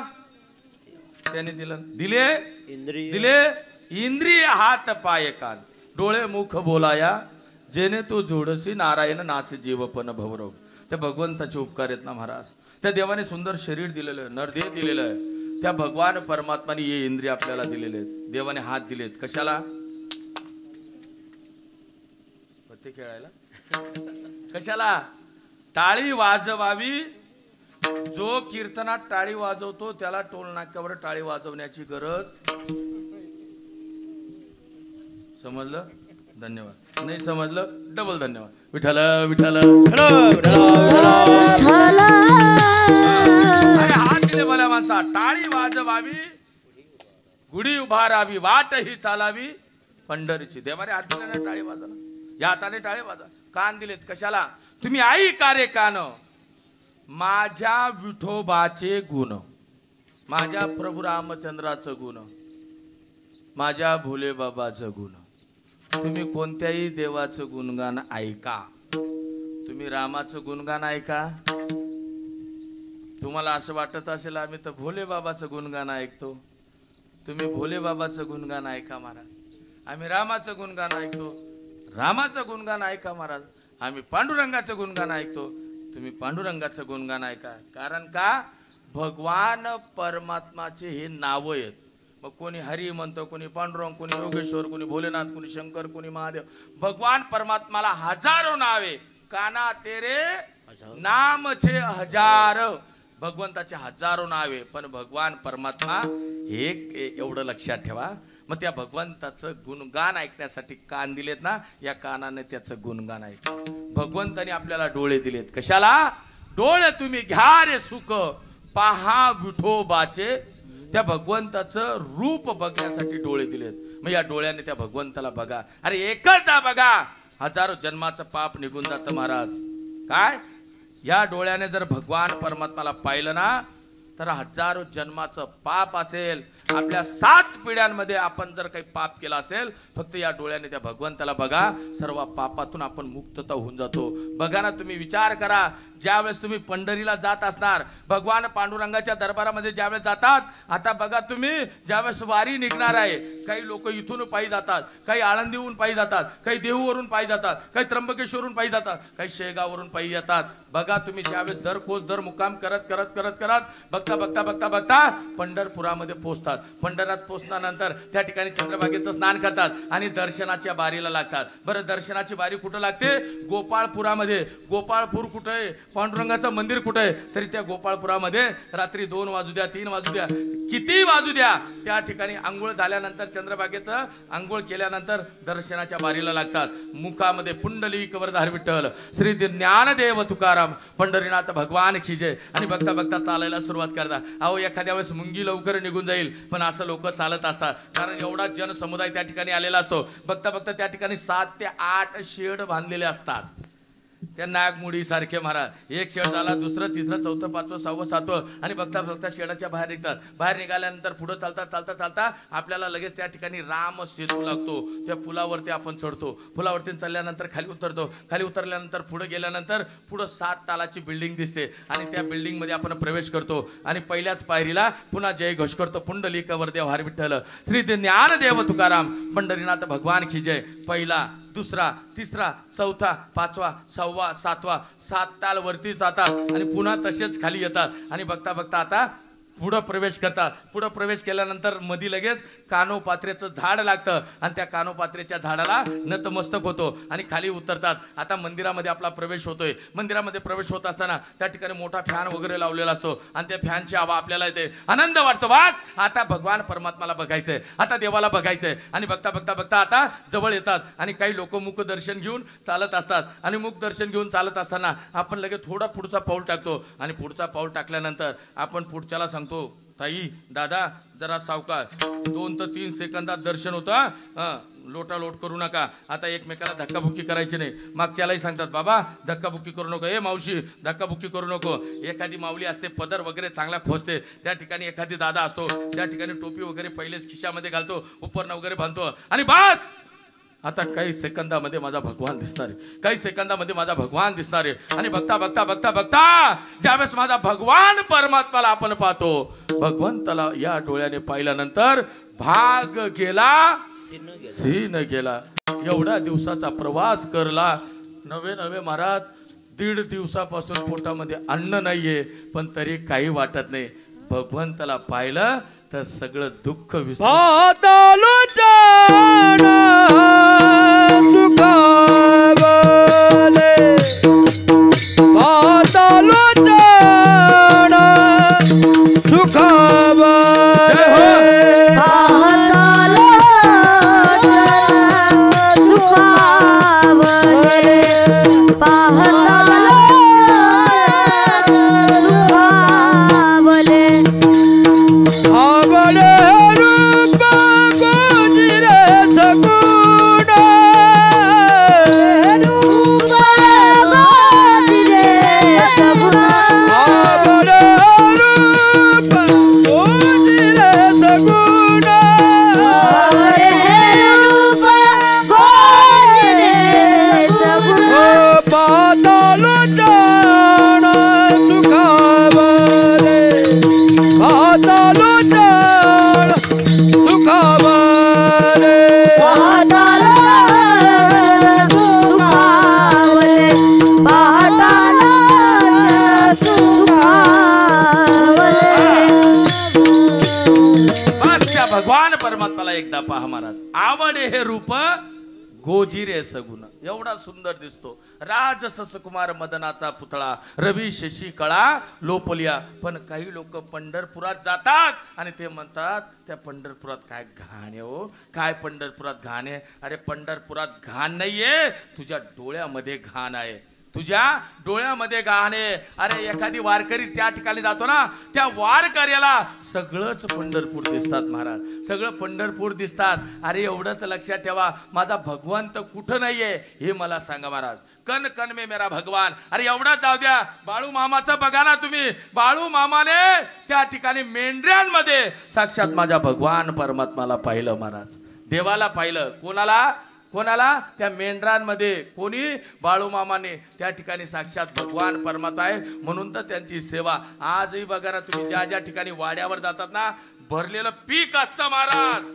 S1: त्याने दिलं दिले
S2: इंद्रिय
S1: दिले इंद्रिय हात पाय कान डोळे मुख बोलाया जेणे तू जोडसी नारायण नासे जीवपन भवरोग. त्या भगवंताचे उपकार आहेत ना महाराज. त्या देवाने सुंदर शरीर दिलेलं आहे नरदेह दिलेलं आहे. त्या भगवान परमात्माने हे इंद्रिय आपल्याला दिलेले आहेत. देवाने हात दिलेत कशाला पत्ते खेळायला कशाला टाळी वाजवावी. जो कीर्तनात टाळी वाजवतो त्याला टोल नाक्यावर टाळी वाजवण्याची गरज. समजलं धन्यवाद. नाही समजलं डबल धन्यवाद. विठ्ठल विठ्ठल हात दिले मला माणसा. टाळी वाजवावी गुढी उभारावी वाट ही चालावी पंढरीची. देवाने हात दिले ना टाळी वाजवा. या हाताने टाळी वाजवा. कान दिलेत कशाला तुम्ही आई कारे कान माझ्या विठोबाचे गुण माझ्या प्रभू रामचंद्राचं गुण माझ्या भोले बाबाचं गुण. तुम्ही कोणत्याही देवाचं गुणगान ऐका. तुम्ही रामाचं गुणगान ऐका. तुम्हाला असं वाटत असेल आम्ही तर भोले बाबाचं गुणगान ऐकतो. तुम्ही भोले बाबाचं गुणगान ऐका महाराज. आम्ही रामाचं गुणगान ऐकतो. रामाचं गुणगान ऐका महाराज. आम्ही पांडुरंगाचं गुणगान ऐकतो. तुम्ही पांडुरंगाचं गुणगान ऐका. कारण का भगवान परमात्माचे हे नाव आहेत. मग कोणी हरी म्हणतो कोणी पांडुरंग कोणी योगेश्वर कोणी भोलेनाथ कोणी शंकर कोणी महादेव. भगवान परमात्माला हजारो नावे काना तेरे नाम छे हजार. भगवंताचे हजारो नावे पण भगवान परमात्मा एक एवढं लक्षात ठेवा. मग त्या भगवंताचं गुणगान ऐकण्यासाठी कान दिलेत ना. या कानाने त्याचं गुणगान ऐक. भगवंताने आपल्याला डोळे दिलेत कशाला डोळे तुम्ही घ्या रे सुख पहा विठोबाचे. त्या भगवंताचं रूप बघण्यासाठी डोळे दिलेत. मग या डोळ्याने त्या भगवंताला बघा. अरे एकचदा बघा हजारो जन्माचं पाप निघून जातं महाराज. काय या डोळ्याने जर भगवान परमात्माला पाहिलं ना तर हजारो जन्माचं पाप असेल आपल्या 7 पिढ्यांमध्ये आपण जर काही पाप केला असेल फक्त या डोळ्याने त्या भगवंताला बघा सर्व पापातून आपण मुक्तता होऊन जातो. बघा ना तुम्ही विचार करा ज्यावेळेस तुम्ही पंढरीला जात असणार भगवान पांडुरंगाच्या दरबारामध्ये ज्यावेळेस जातात. आता बघा तुम्ही ज्यावेळेस वारी निघणार आहे काही लोक इथून पायी जातात काही आळंदीहून पायी जातात काही देहूवरून पायी जातात काही त्र्यंबकेश्वरून पायी जातात काही शेगाववरून पायी येतात. बघा तुम्ही ज्यावेळेस दर कोस दर मुक्काम करत करत करत करत बघता बघता बघता बघता पंढरपुरामध्ये पोहोचतात. पंढरात पोहोचल्यानंतर त्या ठिकाणी चंद्रभागेचं स्नान करतात आणि दर्शनाच्या बारीला लागतात. बरं दर्शनाची बारी कुठं लागते गोपाळपुरामध्ये. गोपाळपूर कुठं आहे पांडुरंगाचं मंदिर कुठं आहे तरी त्या गोपाळपुरामध्ये रात्री 2 वाजू द्या 3 वाजू द्या किती वाजू द्या त्या ठिकाणी आंघोळ झाल्यानंतर चंद्रभागेचं आंघोळ केल्यानंतर दर्शनाच्या बारीला लागतात. मुखामध्ये पुंडलिक वरदार विठ्ठल श्री ज्ञानदेव तुकाराम पंढरीनाथ भगवान खिजे आणि बघता बघता चालायला सुरुवात करतात. अहो एखाद्या वेळेस मुंगी लवकर निघून जाईल पण असं लोक चालत असतात कारण एवढा जनसमुदाय त्या ठिकाणी आलेला असतो. बघता बघता त्या ठिकाणी 7 ते 8 शेड बांधलेले असतात. त्या नागमुडी सारखे महाराज एक शेड झाला दुसरं तिसरं चौथं पाचवं 6वं 7वं आणि बघता बघता शेडाच्या बाहेर निघतात. बाहेर निघाल्यानंतर पुढे चालता चालता चालता आपल्याला लगेच त्या ठिकाणी राम सेतू लागतो. त्या पुलावरती आपण चढतो. पुलावरती चालल्यानंतर खाली उतरतो. खाली उतरल्यानंतर पुढे गेल्यानंतर पुढे 7 तालाची बिल्डिंग दिसते आणि त्या बिल्डिंग मध्ये आपण प्रवेश करतो आणि पहिल्याच पायरीला पुन्हा जय घोष करतो पुंडलिक वरदेव हर विठ्ठल श्री ज्ञानदेव तुकाराम पंढरीनाथ भगवान की जय. पहिला दुसरा तिसरा चौथा 5वा 6वा 7वा 7 ताल वरती जातात आणि पुन्हा तसेच खाली येतात आणि बघता बघता आता पुढे प्रवेश करतात. पुढे प्रवेश केल्यानंतर मध्ये लगेच कानोपात्रेचं झाड लागतं आणि त्या कानोपात्रेच्या झाडाला नतमस्तक होतो आणि खाली उतरतात. आता मंदिरामध्ये आपला प्रवेश होतोय. मंदिरामध्ये प्रवेश होत असताना त्या ठिकाणी मोठा फॅन वगैरे लावलेला असतो आणि त्या फॅनची हवा आपल्याला येते. आनंद वाटतो. वास आता भगवान परमात्माला बघायचंय आता देवाला बघायचंय आणि बघता बघता बघता आता जवळ येतात आणि काही लोक मुख दर्शन घेऊन चालत असतात आणि मुख दर्शन घेऊन चालत असताना आपण लगेच थोडा पुढचा पाऊल टाकतो आणि पुढचा पाऊल टाकल्यानंतर आपण पुढच्याला सांगतो ताई दादा जरा सावकाश 2 ते 3 सेकंदात दर्शन होतं लोटालोट करू नका आता एकमेकाला धक्काबुक्की करायची नाही मागच्यालाही सांगतात बाबा धक्काबुक्की करू नको ए मावशी धक्काबुक्की करू नको एखादी माऊली असते पदर वगैरे चांगला खोचते त्या ठिकाणी एखादी दादा असतो त्या ठिकाणी टोपी वगैरे पहिलेच खिशामध्ये घालतो उपरनं वगैरे बांधतो आणि बस आता काही सेकंदामध्ये माझा भगवान दिसणार आहे काही सेकंदामध्ये माझा भगवान दिसणार आहे आणि बघता बघता बघता बघता ज्यावेळेस माझा भगवान परमात्माला आपण पाहतो भगवंताला या डोळ्याने पाहिल्यानंतर भाग गेला सीन गेला एवढा दिवसाचा प्रवास करला नवे महाराज 1.5 दिवसापासून पोटामध्ये अन्न नाहीये पण तरी काही वाटत नाही भगवंताला पाहिलं तर सगळं दुःख
S2: पातालो जाना सुखावले पातालो जाना सुखावले
S1: एकदा पहा महाराज आवडे हे रूप गोजिरे सगुण एवढा सुंदर दिसतो राजसस कुमार मदनाचा पुतळा रवी शशी कळा लोपलिया पण काही लोक पंढरपुरात जातात आणि ते म्हणतात त्या पंढरपुरात काय घाण आहे हो काय पंढरपुरात घाण आहे अरे पंढरपुरात घाण नाहीये तुझ्या डोळ्यामध्ये घाण आहे तुझ्या डोळ्यामध्ये गाणे अरे एखादी वारकरी त्या ठिकाणी जातो ना त्या वारकऱ्याला सगळंच पंढरपूर दिसतात महाराज सगळं पंढरपूर दिसतात अरे एवढंच लक्षात ठेवा माझा भगवंत कुठं नाहीये हे मला सांगा महाराज कन कन में मेरा भगवान अरे एवढाच जाऊ द्या बाळू मामाचं बघा ना तुम्ही बाळू मामाने त्या ठिकाणी मेंढऱ्यांमध्ये साक्षात माझा भगवान परमात्माला पाहिलं महाराज देवाला पाहिलं कोणाला त्या मेंढरांमध्ये कोणी बाळूमामाने त्या ठिकाणी साक्षात भगवान परमात्मा आहे म्हणून तर त्यांची सेवा आजही बघा ना तुम्ही ज्या ज्या ठिकाणी वाड्यावर जातात ना भरलेलं पीक असतं महाराज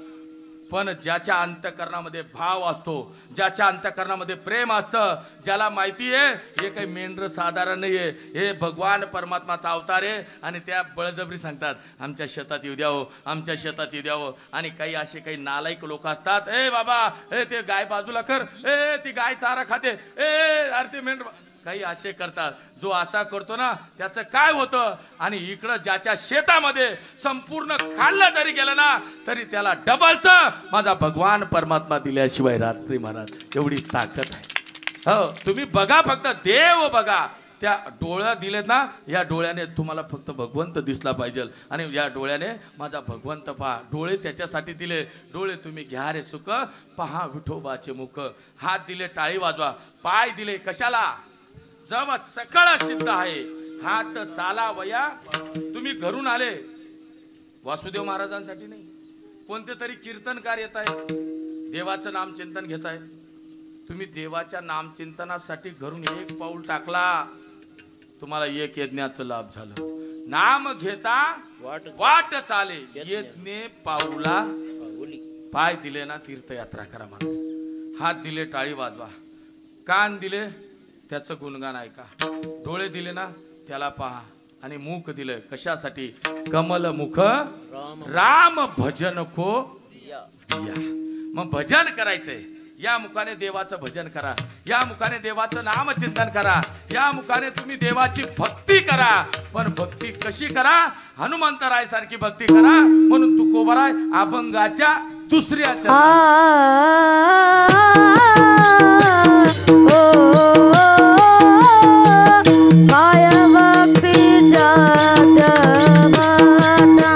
S1: पण ज्याच्या अंतःकरणामध्ये भाव असतो ज्याच्या अंतःकरणामध्ये प्रेम असतं ज्याला माहिती आहे हे काही मेंढर साधारण नाहीये हे भगवान परमात्माचा अवतार आहे आणि त्या बळजबरी सांगतात आमच्या शेतात येऊ द्यावं आमच्या शेतात येऊ द्यावं आणि काही असे काही नालायक लोक असतात ए बाबा ए ते गाय बाजूला कर ए ती गाय चारा खाते ए अरे ते मेंढर काही असे करतात जो असा करतो ना त्याचं काय होतं आणि इकडं ज्याच्या शेतामध्ये संपूर्ण खाल्लं जरी गेलं ना तरी त्याला डबलचं माझा भगवान परमात्मा दिल्याशिवाय रात्री महाराज एवढी ताकद आहे हो तुम्ही बघा फक्त देव बघा त्या डोळ्या दिलेत ना या डोळ्याने तुम्हाला फक्त भगवंत दिसला पाहिजे आणि या डोळ्याने माझा भगवंत पहा डोळे त्याच्यासाठी दिले डोळे तुम्ही घ्या रे सुख पहा विठोबाचे मुख हात दिले टाळी वाजवा पाय दिले कशाला जब सकळ सिद्ध आहे हात चाला वया तुम्ही घरून आले वासुदेव महाराजांसाठी नाही कोणते तरी कीर्तनकार येत आहे देवाचं नाम चिंतन घेत आहे तुम्ही देवाच्या नामचिंतनासाठी घरून एक पाऊल टाकला तुम्हाला एक यज्ञाचं लाभ झालं नाम घेता वाट चाले यज्ञ पाऊला पाय दिले ना तीर्थयात्रा करा माणूस हात दिले टाळी वाजवा कान दिले त्याचं गुणगान ऐका डोळे दिले ना त्याला पहा आणि मुख दिलं कशासाठी कमल मुख राम भजन को दिया मग भजन करायचंय या मुखाने देवाचं भजन करा या मुखाने देवाचं नाम चिंतन करा या मुखाने तुम्ही देवाची भक्ती करा पण भक्ती कशी करा हनुमंतराय सारखी भक्ती करा म्हणून तुकोबराय अभंगाच्या दुसऱ्या
S3: काय भक्ती जात माता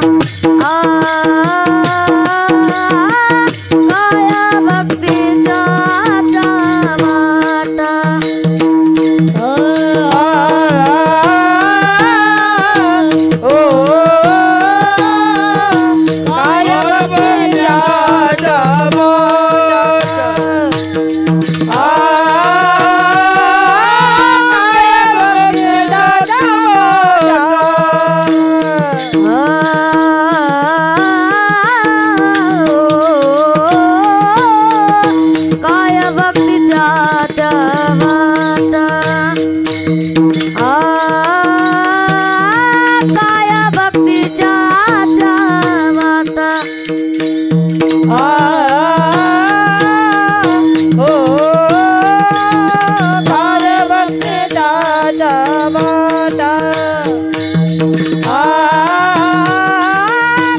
S2: वाट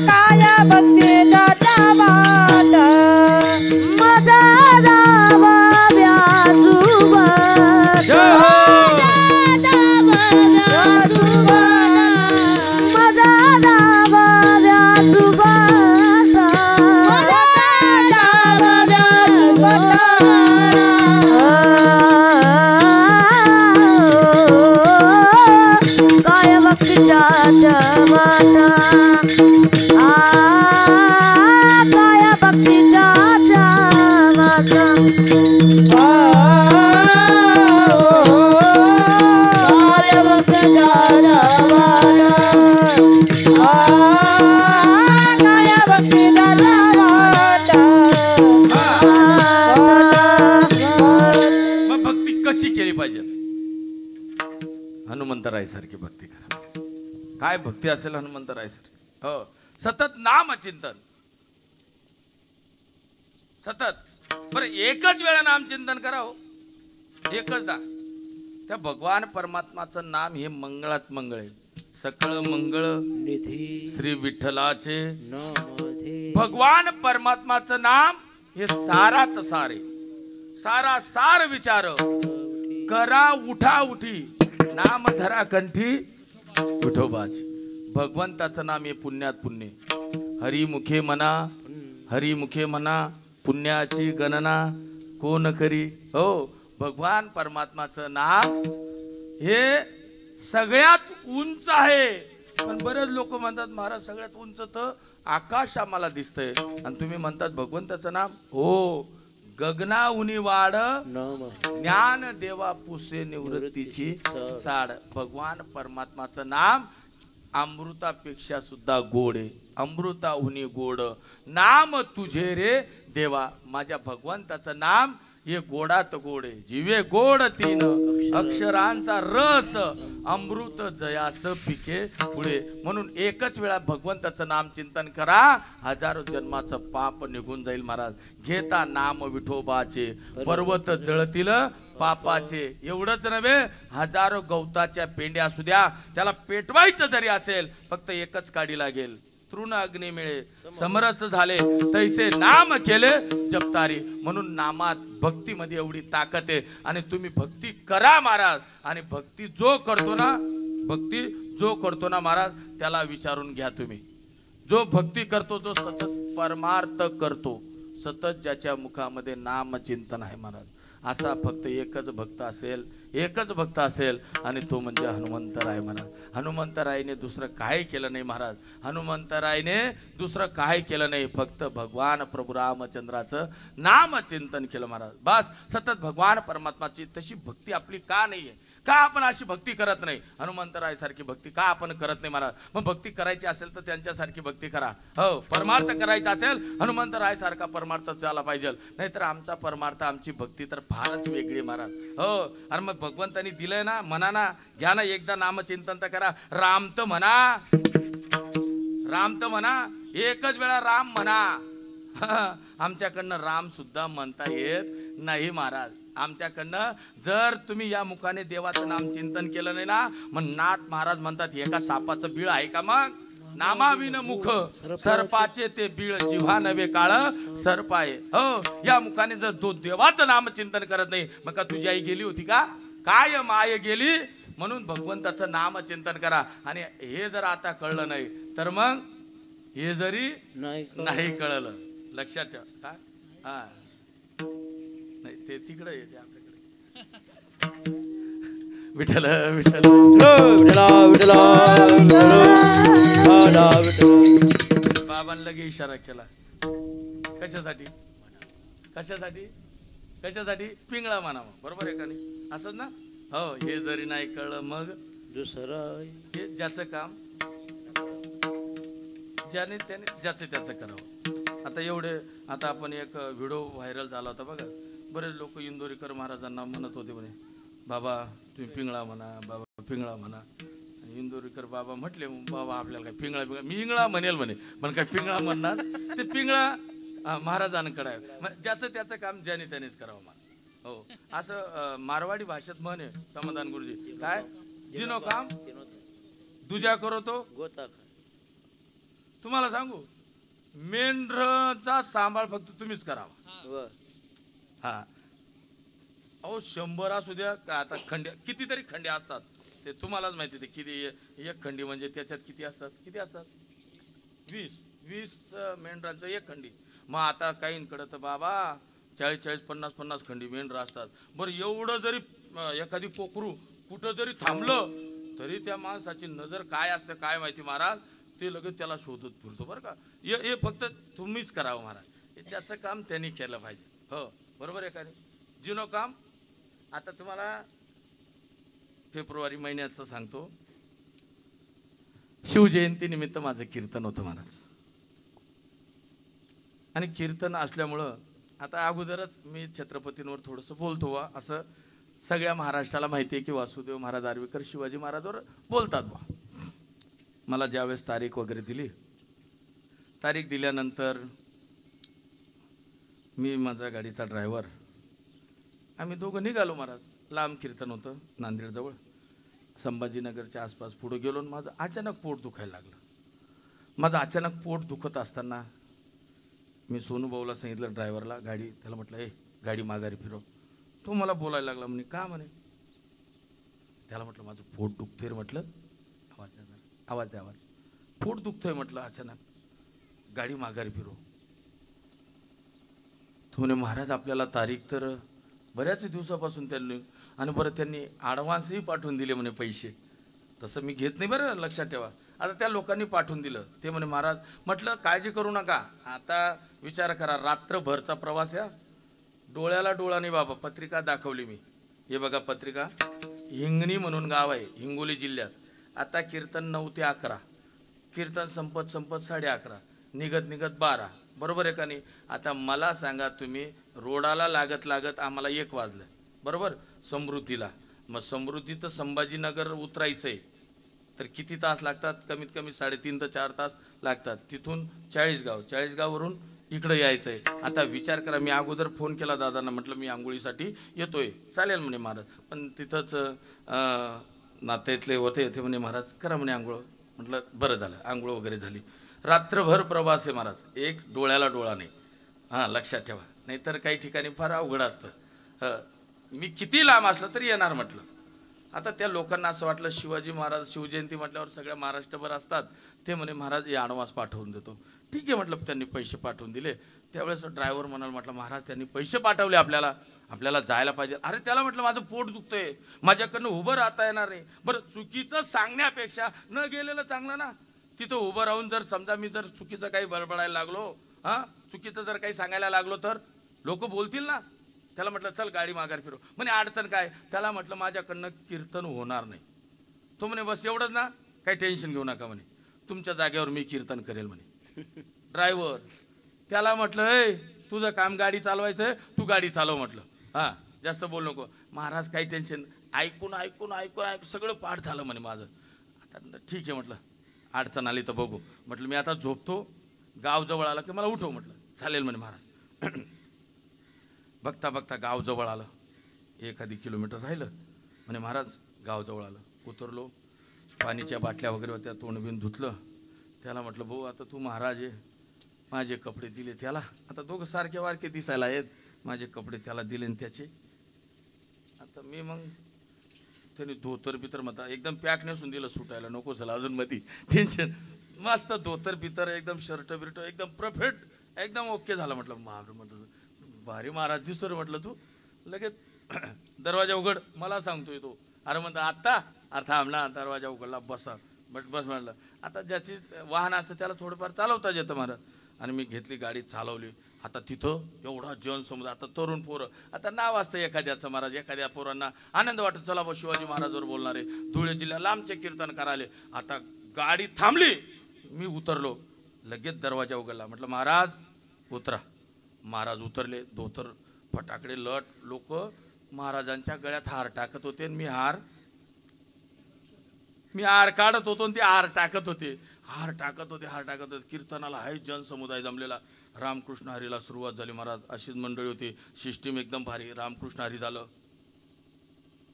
S2: काय भक्तीचा वाट
S3: माझा दावा व्यासुबत
S2: जय हो
S3: माझा दावा व्यासुबत काय भक्तीच्या वाट काय भक्तीच्या वाट
S1: मग भक्ती कशी केली पाहिजे? हनुमंतराय सारखी भक्ती करा. काय भक्ती असेल हनुमंतराय सारखी? हो, सतत नाम चिंतन. सतत बरं एकच वेळा नाम चिंतन करा हो, एकचदा. त्या भगवान परमात्माचं नाम हे मंगळात मंगळ आहे. सकळ मंगळ
S2: निधी
S1: श्री विठ्ठलाचे.
S2: नामधे
S1: भगवान परमात्माचं नाम हे सारात सारे. सारा सार विचार करा उठा उठी नाम धरा कंठी विठोबाची. भगवंताचं नाम हे पुण्यात पुण्य. हरिमुखे म्हणा हरिमुखे म्हणा पुण्याची गणना कोण करी. हो, भगवान परमात्माचं नाम हे सगळ्यात उंच आहे. पण बरेच लोक म्हणतात महाराज सगळ्यात उंच तर आकाश आम्हाला दिसतंय आणि तुम्ही म्हणतात भगवंताचं नाम. हो, गगनाहुनी वाढ
S2: नाम
S1: ज्ञान देवा पुसे निवृत्तीची साड. भगवान परमात्माचं नाम अमृतापेक्षा सुद्धा गोड आहे. अमृताहुनी गोड नाम तुझे रे देवा. माझ्या भगवंताचं नाम हे गोडात गोड आहे. जीवे गोड तीन अक्षरांचा रस अमृत जयास पिके पुढे. म्हणून एकच वेळा भगवंताचं नाम चिंतन करा, हजारो जन्माचं पाप निघून जाईल महाराज. घेता नाम विठोबाचे पर्वत जळतील पापाचे. एवढंच नव्हे, हजारो गवताच्या पेंड्या असू द्या, त्याला पेटवायचं जरी असेल फक्त एकच काडी लागेल. तृण अग्नी मिळे समरस झाले तैसे नाम केले जपतारी. म्हणून नामात भक्तीमध्ये एवढी ताकद आहे. आणि तुम्ही भक्ती करा महाराज. आणि भक्ती जो करतो ना महाराज, त्याला विचारून घ्या तुम्ही. जो भक्ती करतो तो सतत परमार्थ करतो. सतत ज्याच्या मुखामध्ये नाम चिंतन आहे महाराज, असा फक्त एकच भक्त असेल आणि तो म्हणजे हनुमंतराय महाराज. हनुमंतरायने दुसरं काय केलं नाही महाराज. हनुमंतरायने दुसरं काय केलं नाही, फक्त भगवान प्रभू रामचंद्राचं नाम चिंतन केलं महाराज. बस सतत भगवान परमात्माची तशी भक्ती आपली का नाहीये? का आपण अशी भक्ती करत नाही? हनुमंतराय सारखी भक्ती का आपण करत नाही महाराज? मग भक्ती करायची असेल तर त्यांच्यासारखी भक्ती करा. हो, परमार्थ करायचा असेल हनुमंतराय सारखा परमार्थ झाला पाहिजे. नाहीतर आमचा परमार्थ आमची भक्ती तर फारच वेगळी महाराज. हो, आणि मग भगवंतानी दिलंय ना, म्हणा ना, घ्या ना एकदा नामचिंतन तर करा. राम तर म्हणा, एकच वेळा राम म्हणा. आमच्याकडनं राम सुद्धा म्हणता येत नाही महाराज. आमच्याकडनं जर तुम्ही या मुखाने देवाचं नाम चिंतन केलं नाही ना, मग नाथ महाराज म्हणतात हे का सापाचं बीळ आहे का? मग नामाविन मुख सर्पाचे ते बीळ जिव्हा नवे काळ सर्प आहे. हो, या मुखाने जर तो देवाचं नाम चिंतन करत नाही, मग का तुझी आई गेली होती का? काय माय गेली? म्हणून भगवंताचं नाम चिंतन करा. आणि हे जर आता कळलं नाही तर मग हे जरी नाही कळलं, लक्षात ठेवा. काय हा नाही ते तिकडे येते आपल्याकडे. विठ्ठल विठ्ठल बाबांना लगे इशारा केला. कशासाठी? पिंगळा म्हणावं. बरोबर आहे का नाही? असंच ना? हो, हे जरी नाही कळलं मग
S2: दुसरं
S1: हे ज्याचं काम ज्याने त्याचं करावं. आता आपण एक व्हिडिओ व्हायरल झाला होता बघा. बरेच लोक इंदोरीकर महाराजांना म्हणत होते म्हणे, बाबा तुम्ही पिंगळा म्हणा. इंदोरीकर बाबा म्हटले, बाबा आपल्याला काय पिंगळा मी इंगळा म्हणेल म्हणे, पण काय पिंगळा म्हणणार? ते पिंगळा महाराजांकडे आहे. ज्याचं त्याचं काम ज्याने त्यानेच करावं मला. हो, असं मारवाडी भाषेत म्हणे समाधान गुरुजी. काय जिनो काम दुजा करो तो
S2: गोता
S1: तुम्हाला सांगू मेंढरचा सांभाळ फक्त तुम्हीच करावा.
S2: व
S1: हा अहो 100 असू द्या का आता खंड्या कितीतरी खंड्या असतात ते तुम्हालाच माहिती ते किती एक खंडी म्हणजे त्याच्यात किती असतात 20 मेंढरांचं एक खंडी. मग आता काहींकडे तर बाबा 40 50 खंडी मेंढर असतात. बरं एवढं जरी एखादी कोकरू कुठं जरी थांबलं तरी त्या माणसाची नजर काय असते काय माहिती महाराज ते लगेच त्याला शोधत फिरतो बरं का. हे फक्त तुम्हीच करावं महाराज. त्याचं काम त्यांनी केलं पाहिजे. हो बरोबर आहे का रे जिनो काम. आता तुम्हाला फेब्रुवारी महिन्याचं सांगतो. शिवजयंती निमित्त माझं कीर्तन होतं महाराज. आणि कीर्तन असल्यामुळं आता अगोदरच मी छत्रपतींवर थोडंसं बोलतो वा असं सगळ्या महाराष्ट्राला माहिती आहे की वासुदेव महाराज आर्वेकर शिवाजी महाराजवर बोलतात बा. मला ज्यावेळेस तारीख वगैरे दिली तारीख दिल्यानंतर मी माझा गाडीचा ड्रायव्हर आम्ही दोघं निघालो महाराज. लांब कीर्तन होतं नांदेडजवळ संभाजीनगरच्या आसपास पुढे गेलो आणि माझं अचानक पोट दुखायला लागलं. माझं अचानक पोट दुखत असताना मी सोनूभाऊला सांगितलं ड्रायव्हरला गाडी त्याला म्हटलं गाडी माघारी फिरव. तो मला बोलायला लागला म्हणे का म्हणे. त्याला म्हटलं माझं पोट दुखतंय म्हटलं आवाज पोट दुखतोय म्हटलं अचानक गाडी माघारी फिरव. तो म्हणे महाराज आपल्याला तारीख तर बऱ्याच दिवसापासून त्यांनी आणि बरं त्यांनी ॲडव्हान्सही पाठवून दिले म्हणे पैसे. तसं मी घेत नाही बरं लक्षात ठेवा. आता त्या लोकांनी पाठवून दिलं ते म्हणे महाराज. म्हटलं काळजी करू नका आता विचार करा रात्रभरचा प्रवास या डोळ्याला डोळा नाही बाबा. पत्रिका दाखवली मी हे बघा पत्रिका. हिंगणी म्हणून गाव आहे हिंगोली जिल्ह्यात. आता कीर्तन 9 ते 11 कीर्तन संपत 11:30 निघत 12 बरोबर आहे का नाही. आता मला सांगा तुम्ही रोडाला लागत आम्हाला 1 वाजलं बरोबर समृद्धीला. मग समृद्धी तर संभाजीनगर उतरायचं आहे तर किती तास लागतात कमीत कमी 3.5 ते 4 तास लागतात. तिथून 40गाववरून इकडं यायचं आहे. आता विचार करा मी अगोदर फोन केला दादांना म्हटलं मी आंघोळीसाठी येतोय चालेल म्हणे महाराज. पण तिथंच नात्यातले होते ते म्हणे महाराज करा म्हणे आंघोळ. म्हटलं बरं झालं आंघोळ वगैरे झाली. रात्रभर प्रवास आहे महाराज. एक डोळ्याला डोळा नाही. हां लक्षात ठेवा नाहीतर काही ठिकाणी फार अवघड असतं. मी किती लांब असलं तरी येणार म्हटलं. आता त्या लोकांना असं वाटलं शिवाजी महाराज शिवजयंती म्हटल्यावर सगळ्या महाराष्ट्रभर असतात. ते म्हणे महाराज हे ॲडव्हान्स पाठवून देतो. ठीक आहे म्हटलं त्यांनी पैसे पाठवून दिले. त्यावेळेस ड्रायव्हर म्हणाल म्हटलं महाराज त्यांनी पैसे पाठवले आपल्याला जायला पाहिजे. अरे त्याला म्हटलं माझं पोट दुखतंय माझ्याकडनं उभं राहता येणार नाही. बरं चुकीचं सांगण्यापेक्षा न गेलेलं चांगलं ना. तिथं उभं राहून जर समजा मी जर चुकीचं काही बडबडायला लागलो चुकीचं जर काही सांगायला लागलो तर लोक बोलतील ना. त्याला म्हटलं चल गाडी माघार फिरव. म्हणे अडचण काय. त्याला म्हटलं माझ्याकडनं कीर्तन होणार नाही. तो म्हणे बस एवढंच ना काही टेन्शन घेऊ नका म्हणे तुमच्या जागेवर मी कीर्तन करेल म्हणे. ड्रायव्हर त्याला म्हटलं तुझं काम गाडी चालवायचं तू गाडी चालव म्हटलं. हां जास्त बोल नको. महाराज काही टेन्शन ऐकून सगळं पाठ झालं म्हणे माझं. आता ठीक आहे म्हटलं अडचण आली तर बघू म्हटलं. मी आता झोपतो गाव जवळ आलं की मला उठव म्हटलं. चालेल म्हणे महाराज. बघता गाव जवळ आलं. 1 किलोमीटर राहिलं म्हणे महाराज गाव जवळ आलं. उतरलो पाणीच्या बाटल्या वगैरे होत्या तोंड बिन धुतलं. त्याला म्हटलं भाऊ आता तू महाराज आहे माझे कपडे दिले त्याला. आता दोघं सारखे वारखे दिसायला आहेत. माझे कपडे त्याला दिले आणि त्याचे आता मी मग त्याने धोतर बितर म्हणता एकदम पॅक नेसून दिलं सुटायला नको झालं अजून मध्ये टेन्शन. मस्त धोतर बितर एकदम शर्ट बिर्ट एकदम परफेक्ट एकदम ओके झालं. म्हटलं म्हटलं भारी महाराज दिसतो रे म्हटलं तू. लगेच दरवाजा उघड मला सांगतोय तो. अरे म्हणता आत्ता अरे थांब ना दरवाजा उघडला बस म्हटलं. आता ज्याची वाहन असतं त्याला थोडंफार चालवता येतं महाराज. आणि मी घेतली गाडी चालवली. आता तिथं एवढा जनसमुदाय आता तरुण पोरं आता नाव असतं एखाद्याचं महाराज. एखाद्या पोरांना आनंद वाटत चला बा शिवाजी महाराजवर बोलणारे धुळे जिल्हा लांबचे कीर्तन करायले. आता गाडी थांबली मी उतरलो लगेच दरवाजा उघडला. म्हटलं महाराज उतरा. महाराज उतरले. धोतर फटाकडे लट. लोक महाराजांच्या गळ्यात हार टाकत होते आणि मी हार काढत होतो आणि ते हार टाकत होते. कीर्तनाला आहे जनसमुदाय जमलेला. रामकृष्ण हरीला सुरुवात झाली महाराज. अशीच मंडळी होती. सिस्टीम एकदम भारी. रामकृष्ण हरी झालं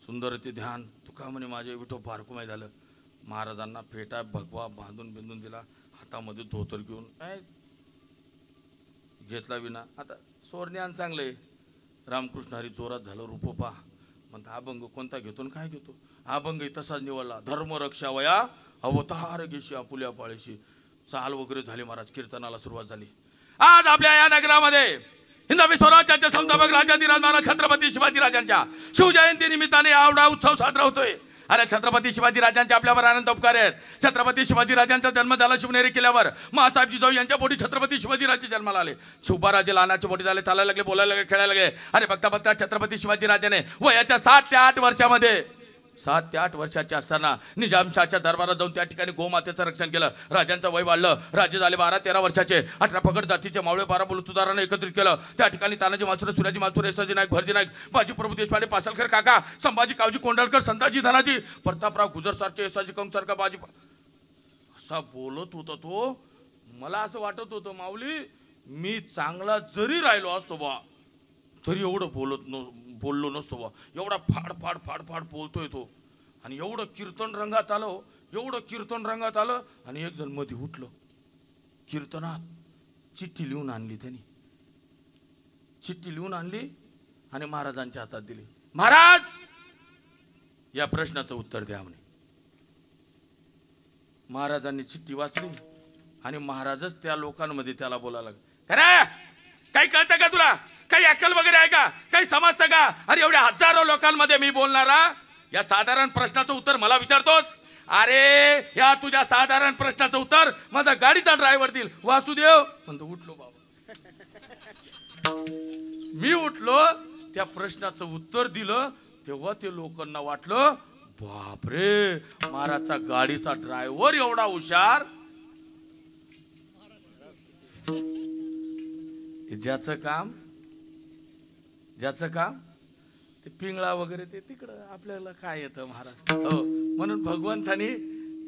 S1: सुंदर ते ध्यान तुका म्हणे माझे विठो फारकुमाय झालं. महाराजांना फेटा भगवा बांधून बिंदून दिला. हातामध्ये धोतर घेऊन काय घेतला विना. आता स्वर्ज्ञान चांगलंय. रामकृष्ण हरी जोरात झालं. रूप पहा म्हणता अभंग कोणता घेतो आणि काय घेतो. अभंग तसाच निवडला. धर्मरक्षा वया अवतार घेशी आपुल्या पाळीशी. चाल वगैरे झाली महाराज. कीर्तनाला सुरुवात झाली. आज आपल्या या नगरामध्ये हिंदवी स्वराज्याचे संस्थापक राजाधिराज महाराज छत्रपती शिवाजी राजांच्या शिवजयंती निमित्ताने आवडा उत्सव साजरा होतोय. अरे छत्रपती शिवाजी राजांचे आपल्यावर अनंत उपकार आहेत. छत्रपती शिवाजी राजांचा जन्म झाला शिवनेरी किल्ल्यावर. मासाहेब जिजाऊ यांच्या पोटी छत्रपती शिवाजी राजे जन्माला आले. शिवबाराजे लहानाचे पोटी झाले. चालायला लागले, बोलायला लागले, खेळायला लागले. अरे बघता बघता छत्रपती शिवाजी राजाने वयाच्या 7 ते 8 वर्षामध्ये 7 ते 8 वर्षाचे असताना निजामशाहच्या दरबारात जाऊन त्या ठिकाणी गोमातेचं रक्षण केलं. राजांचं वय वाढलं. राजे झाले 12-13 वर्षाचे. 18 पगड जातीचे मावळे 12 बलुतेदारांना एकत्रित केलं. त्या ठिकाणी तानाजी मालुसरे, सूर्याजी मालुसरे, येसाजी नाईक, भरजी नाईक, बाजी प्रभू देशपांडे, पासलकर काका, संभाजी कावजी कोंडलकर, संताजी धनाजी, प्रतापराव गुजर सारखे, येसाजी कंक सारखा बाजी असा बोलत होता तो. मला असं वाटत होतं माऊली मी चांगला जरी राहिलो असतो बा तरी एवढं बोललो नसतो बा. एवढा फाड फाड फाड फाड बोलतोय तो. आणि एवढं कीर्तन रंगात आलं, एवढं कीर्तन रंगात आलं. आणि एक जण मध्ये उठलं. कीर्तनात चिठ्ठी लिहून आणली त्यांनी. चिठ्ठी लिहून आणली आणि महाराजांच्या हातात दिली. महाराज या प्रश्नाचं उत्तर द्या म्हणे. महाराजांनी चिठ्ठी वाचली आणि महाराजच त्या लोकांमध्ये त्याला बोलायला लागले. अरे काही कळतं का तुला? काही अक्कल वगैरे आहे का? काही समजतं का? अरे एवढ्या हजारो लोकांमध्ये मी बोलणारा या साधारण प्रश्नाचं उत्तर मला विचारतोस? अरे या तुझ्या साधारण प्रश्नाचं उत्तर माझा गाडीचा ड्रायव्हर देईल. वासुदेव म्हणतो उठलो बाबा. मी उठलो त्या प्रश्नाचं उत्तर दिलं तेव्हा ते लोकांना वाटलं बापरे महाराजचा गाडीचा ड्रायव्हर एवढा हुशार. ज्याचं काम ते पिंगळा वगैरे ते तिकडं आपल्याला काय येतं महाराज. हो म्हणून भगवंतानी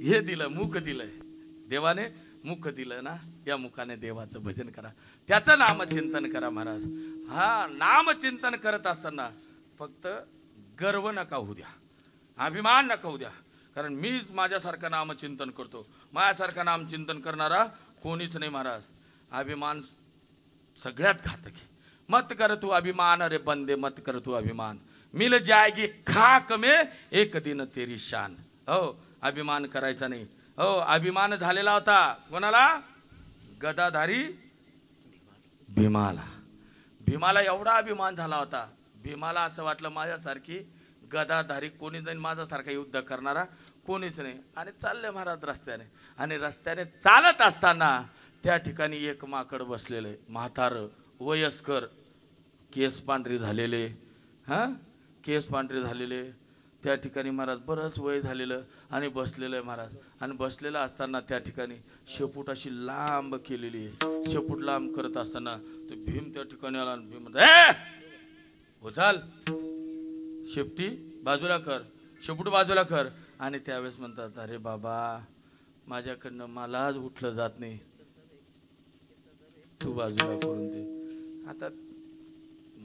S1: हे दिलं, मुख दिलंय. देवाने मुख दिलं ना. या मुखाने देवाचं भजन करा, त्याचं नामचिंतन करा महाराज. हा नामचिंतन करत असताना फक्त गर्व नका होऊ द्या, अभिमान नका होऊ द्या. कारण मीच माझ्यासारखं नामचिंतन करतो. माझ्यासारखं नामचिंतन करणारा कोणीच नाही महाराज. अभिमान सगळ्यात घातक आहे. मत कर तू अभिमान रे बंदे, मत कर तू अभिमान, मिल जाएगी खाक में एक दिन तेरी शान. हो अभिमान करायचा नाही. हो अभिमान झालेला होता कोणाला? गदाधारी भीमाला. भीमाला एवढा अभिमान झाला होता. भीमाला असं वाटलं माझ्यासारखी गदाधारी कोणी जाईन, माझ्यासारखा युद्ध करणारा कोणीच नाही. आणि चालले महाराज रस्त्याने. आणि रस्त्याने चालत असताना त्या ठिकाणी एक माकड बसलेलं आहे. म्हातार वयस्कर, केस पांढरे झालेले. केस पांढरे झालेले. त्या ठिकाणी महाराज बरंच वय झालेलं आणि बसलेलं आहे महाराज. आणि बसलेलं असताना त्या ठिकाणी शेपूट अशी लांब केलेली आहे. शेपूट लांब करत असताना तो भीम त्या ठिकाणी आला. भीम म्हणतो हो चाल शेपटी बाजूला कर, शेपूट बाजूला कर. आणि त्यावेळेस म्हणतात अरे बाबा माझ्याकडनं मलाच उठलं जात नाही, तू बाजूला करून दे. आता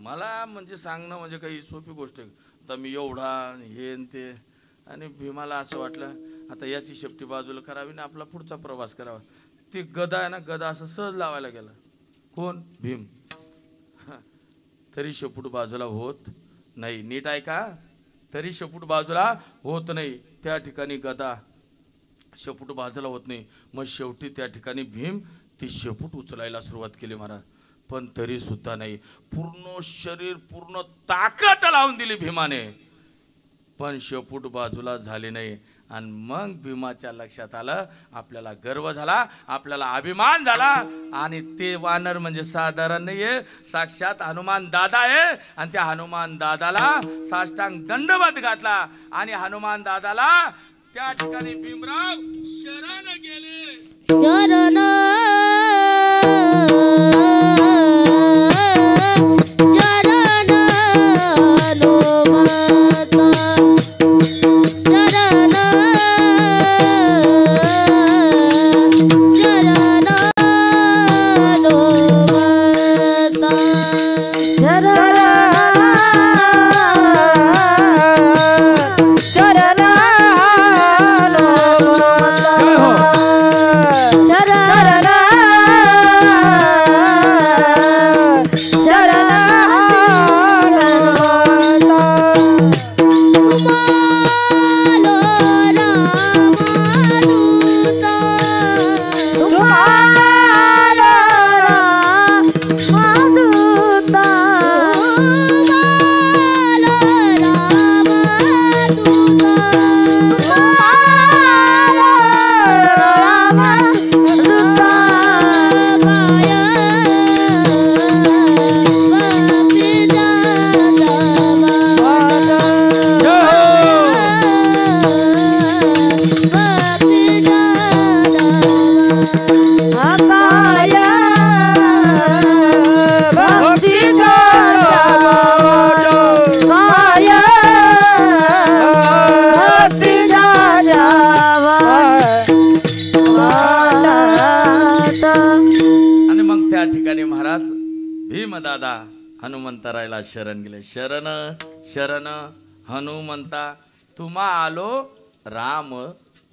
S1: मला म्हणजे सांगणं म्हणजे काही सोपी गोष्ट आहे. आता मी एवढा हे ते. आणि भीमाला असं वाटलं आता याची शेपटी बाजूला करावी ना आपला पुढचा प्रवास करावा. ती गदा आहे ना, गदा असं सहज लावायला गेला. कोण? भीम. तरी शेपूट बाजूला होत नाही. नीट आहे का? तरी शेपूट बाजूला होत नाही. त्या ठिकाणी गदा शेपूट बाजूला होत नाही. मग शेवटी त्या ठिकाणी भीम ती शेपूट उचलायला सुरुवात केली महाराज. पण तरी सुद्धा नाही. पूर्ण शरीर पूर्ण ताकद लावून दिली भीमाने, पण शेपूट बाजूला झाली नाही. आणि मग भीमाच्या लक्षात आलं आपल्याला गर्व झाला, आपल्याला अभिमान झाला. आणि ते वानर म्हणजे साधारण नाहीये, साक्षात हनुमान दादा आहे. आणि त्या हनुमान दादाला साष्टांग दंडवत घातला. आणि हनुमान दादाला त्या ठिकाणी भीमराव शरण गेले.
S3: शरण
S1: भीमदादा हनुमंतरायला शरण गेले. शरण शरण हनुमंता तुम्हा आलो राम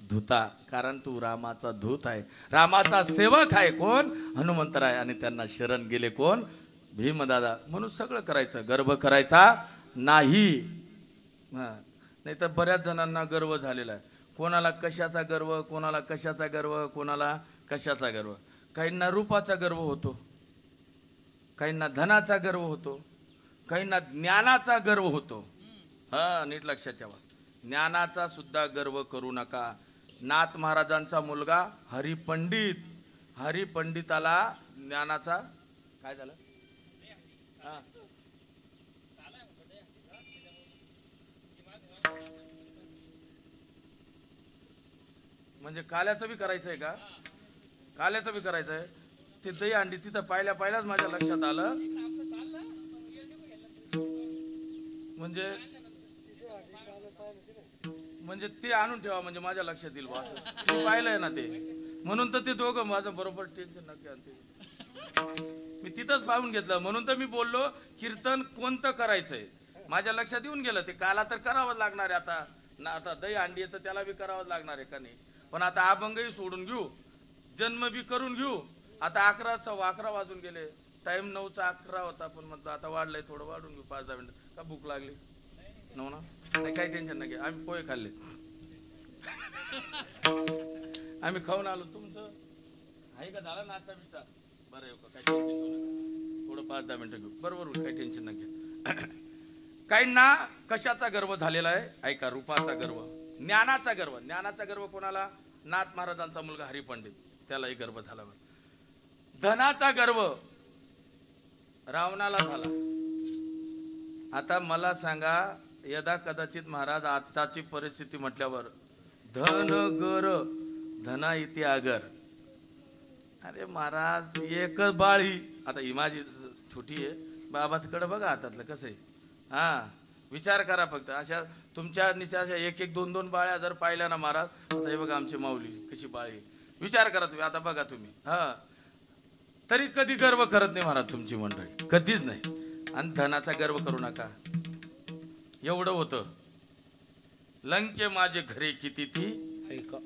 S1: दूता. कारण तू रामाचा दूत आहे, रामाचा सेवक आहे. कोण? हनुमंतराय. आणि त्यांना शरण गेले कोण? भीमदादा. म्हणून सगळं करायचं, गर्व करायचा नाही. नाही तर बऱ्याच जणांना गर्व झालेला आहे. कोणाला कशाचा गर्व, कोणाला कशाचा गर्व, कोणाला कशाचा गर्व. काहींना रूपाचा गर्व होतो, काहींना धनाचा गर्व होतो, काहींना ज्ञानाचा गर्व होतो. नीट लक्षात ठेवा, ज्ञानाचा सुद्धा गर्व करू नका. नाथ महाराजांचा मुलगा हरिपंडित, हरिपंडिताला ज्ञानाचा काय झालं? म्हणजे काल्याचं बी करायचंय का? काल्याचं बी करायचंय. ते दही अंडी तिथं पाहिल्याच माझ्या लक्षात आलं. म्हणजे ते आणून ठेवा, म्हणजे माझ्या लक्षात येईल बा. मी पाहिलंय ना ते, म्हणून तर ते दोघं माझं बरोबर टेन्शन नक्की आणते. मी तिथंच पाहून घेतलं, म्हणून तर मी बोललो कीर्तन कोणतं करायचंय माझ्या लक्षात येऊन गेलं. ते काला तर करावंच लागणार आहे आता ना. आता दही अंडी येतं त्याला बी करावंच लागणार आहे का नाही? पण आता अभंगही सोडून घेऊ, जन्म बी करून घेऊ. आता 11 सव्वा 11 वाजून गेले. टाइम 9चा 11 होता, पण म्हटलं आता वाढलंय थोडं, वाढून घेऊ 5-10 मिनिटं. का भूक लागली? नव ना, नाही काही टेन्शन नाही. आम्ही पोहे खाल्ले, आम्ही खाऊन आलो. तुमचं आहे का? झालं नाश्ता बिस्टा? बरं येऊ का? काही टेन्शन घेऊ नका, थोडं 5-10 मिनिटं घेऊ. बरोबर, काही टेन्शन नका. काहींना कशाचा गर्व झालेला आहे? ऐका, रूपाचा गर्व, ज्ञानाचा गर्व. ज्ञानाचा गर्व कोणाला? नाथ महाराजांचा मुलगा हरिपंडित, त्यालाही गर्व झाला. धनाचा गर्व रावणाला झाला. आता मला सांगा, यदा कदाचित महाराज आताची परिस्थिती म्हटल्यावर धन गर धना इति आगर. अरे महाराज एकच बाळी. आता ही माझी छोटी आहे, बाबाचकडे बघा हातातलं कसं आहे. विचार करा फक्त. अशा तुमच्या निश्चय 1-1, 2-2 बाळ्या जर पाहिल्या ना महाराज, आता हे बघा आमची माऊली कशी बाळी. विचार करा तुम्ही. आता बघा तुम्ही, तरी कधी गर्व करत नाही महाराज तुमची मंडळी, कधीच नाही. आणि धनाचा गर्व करू नका. एवढं होतं, लंके माझे घरे किती ती,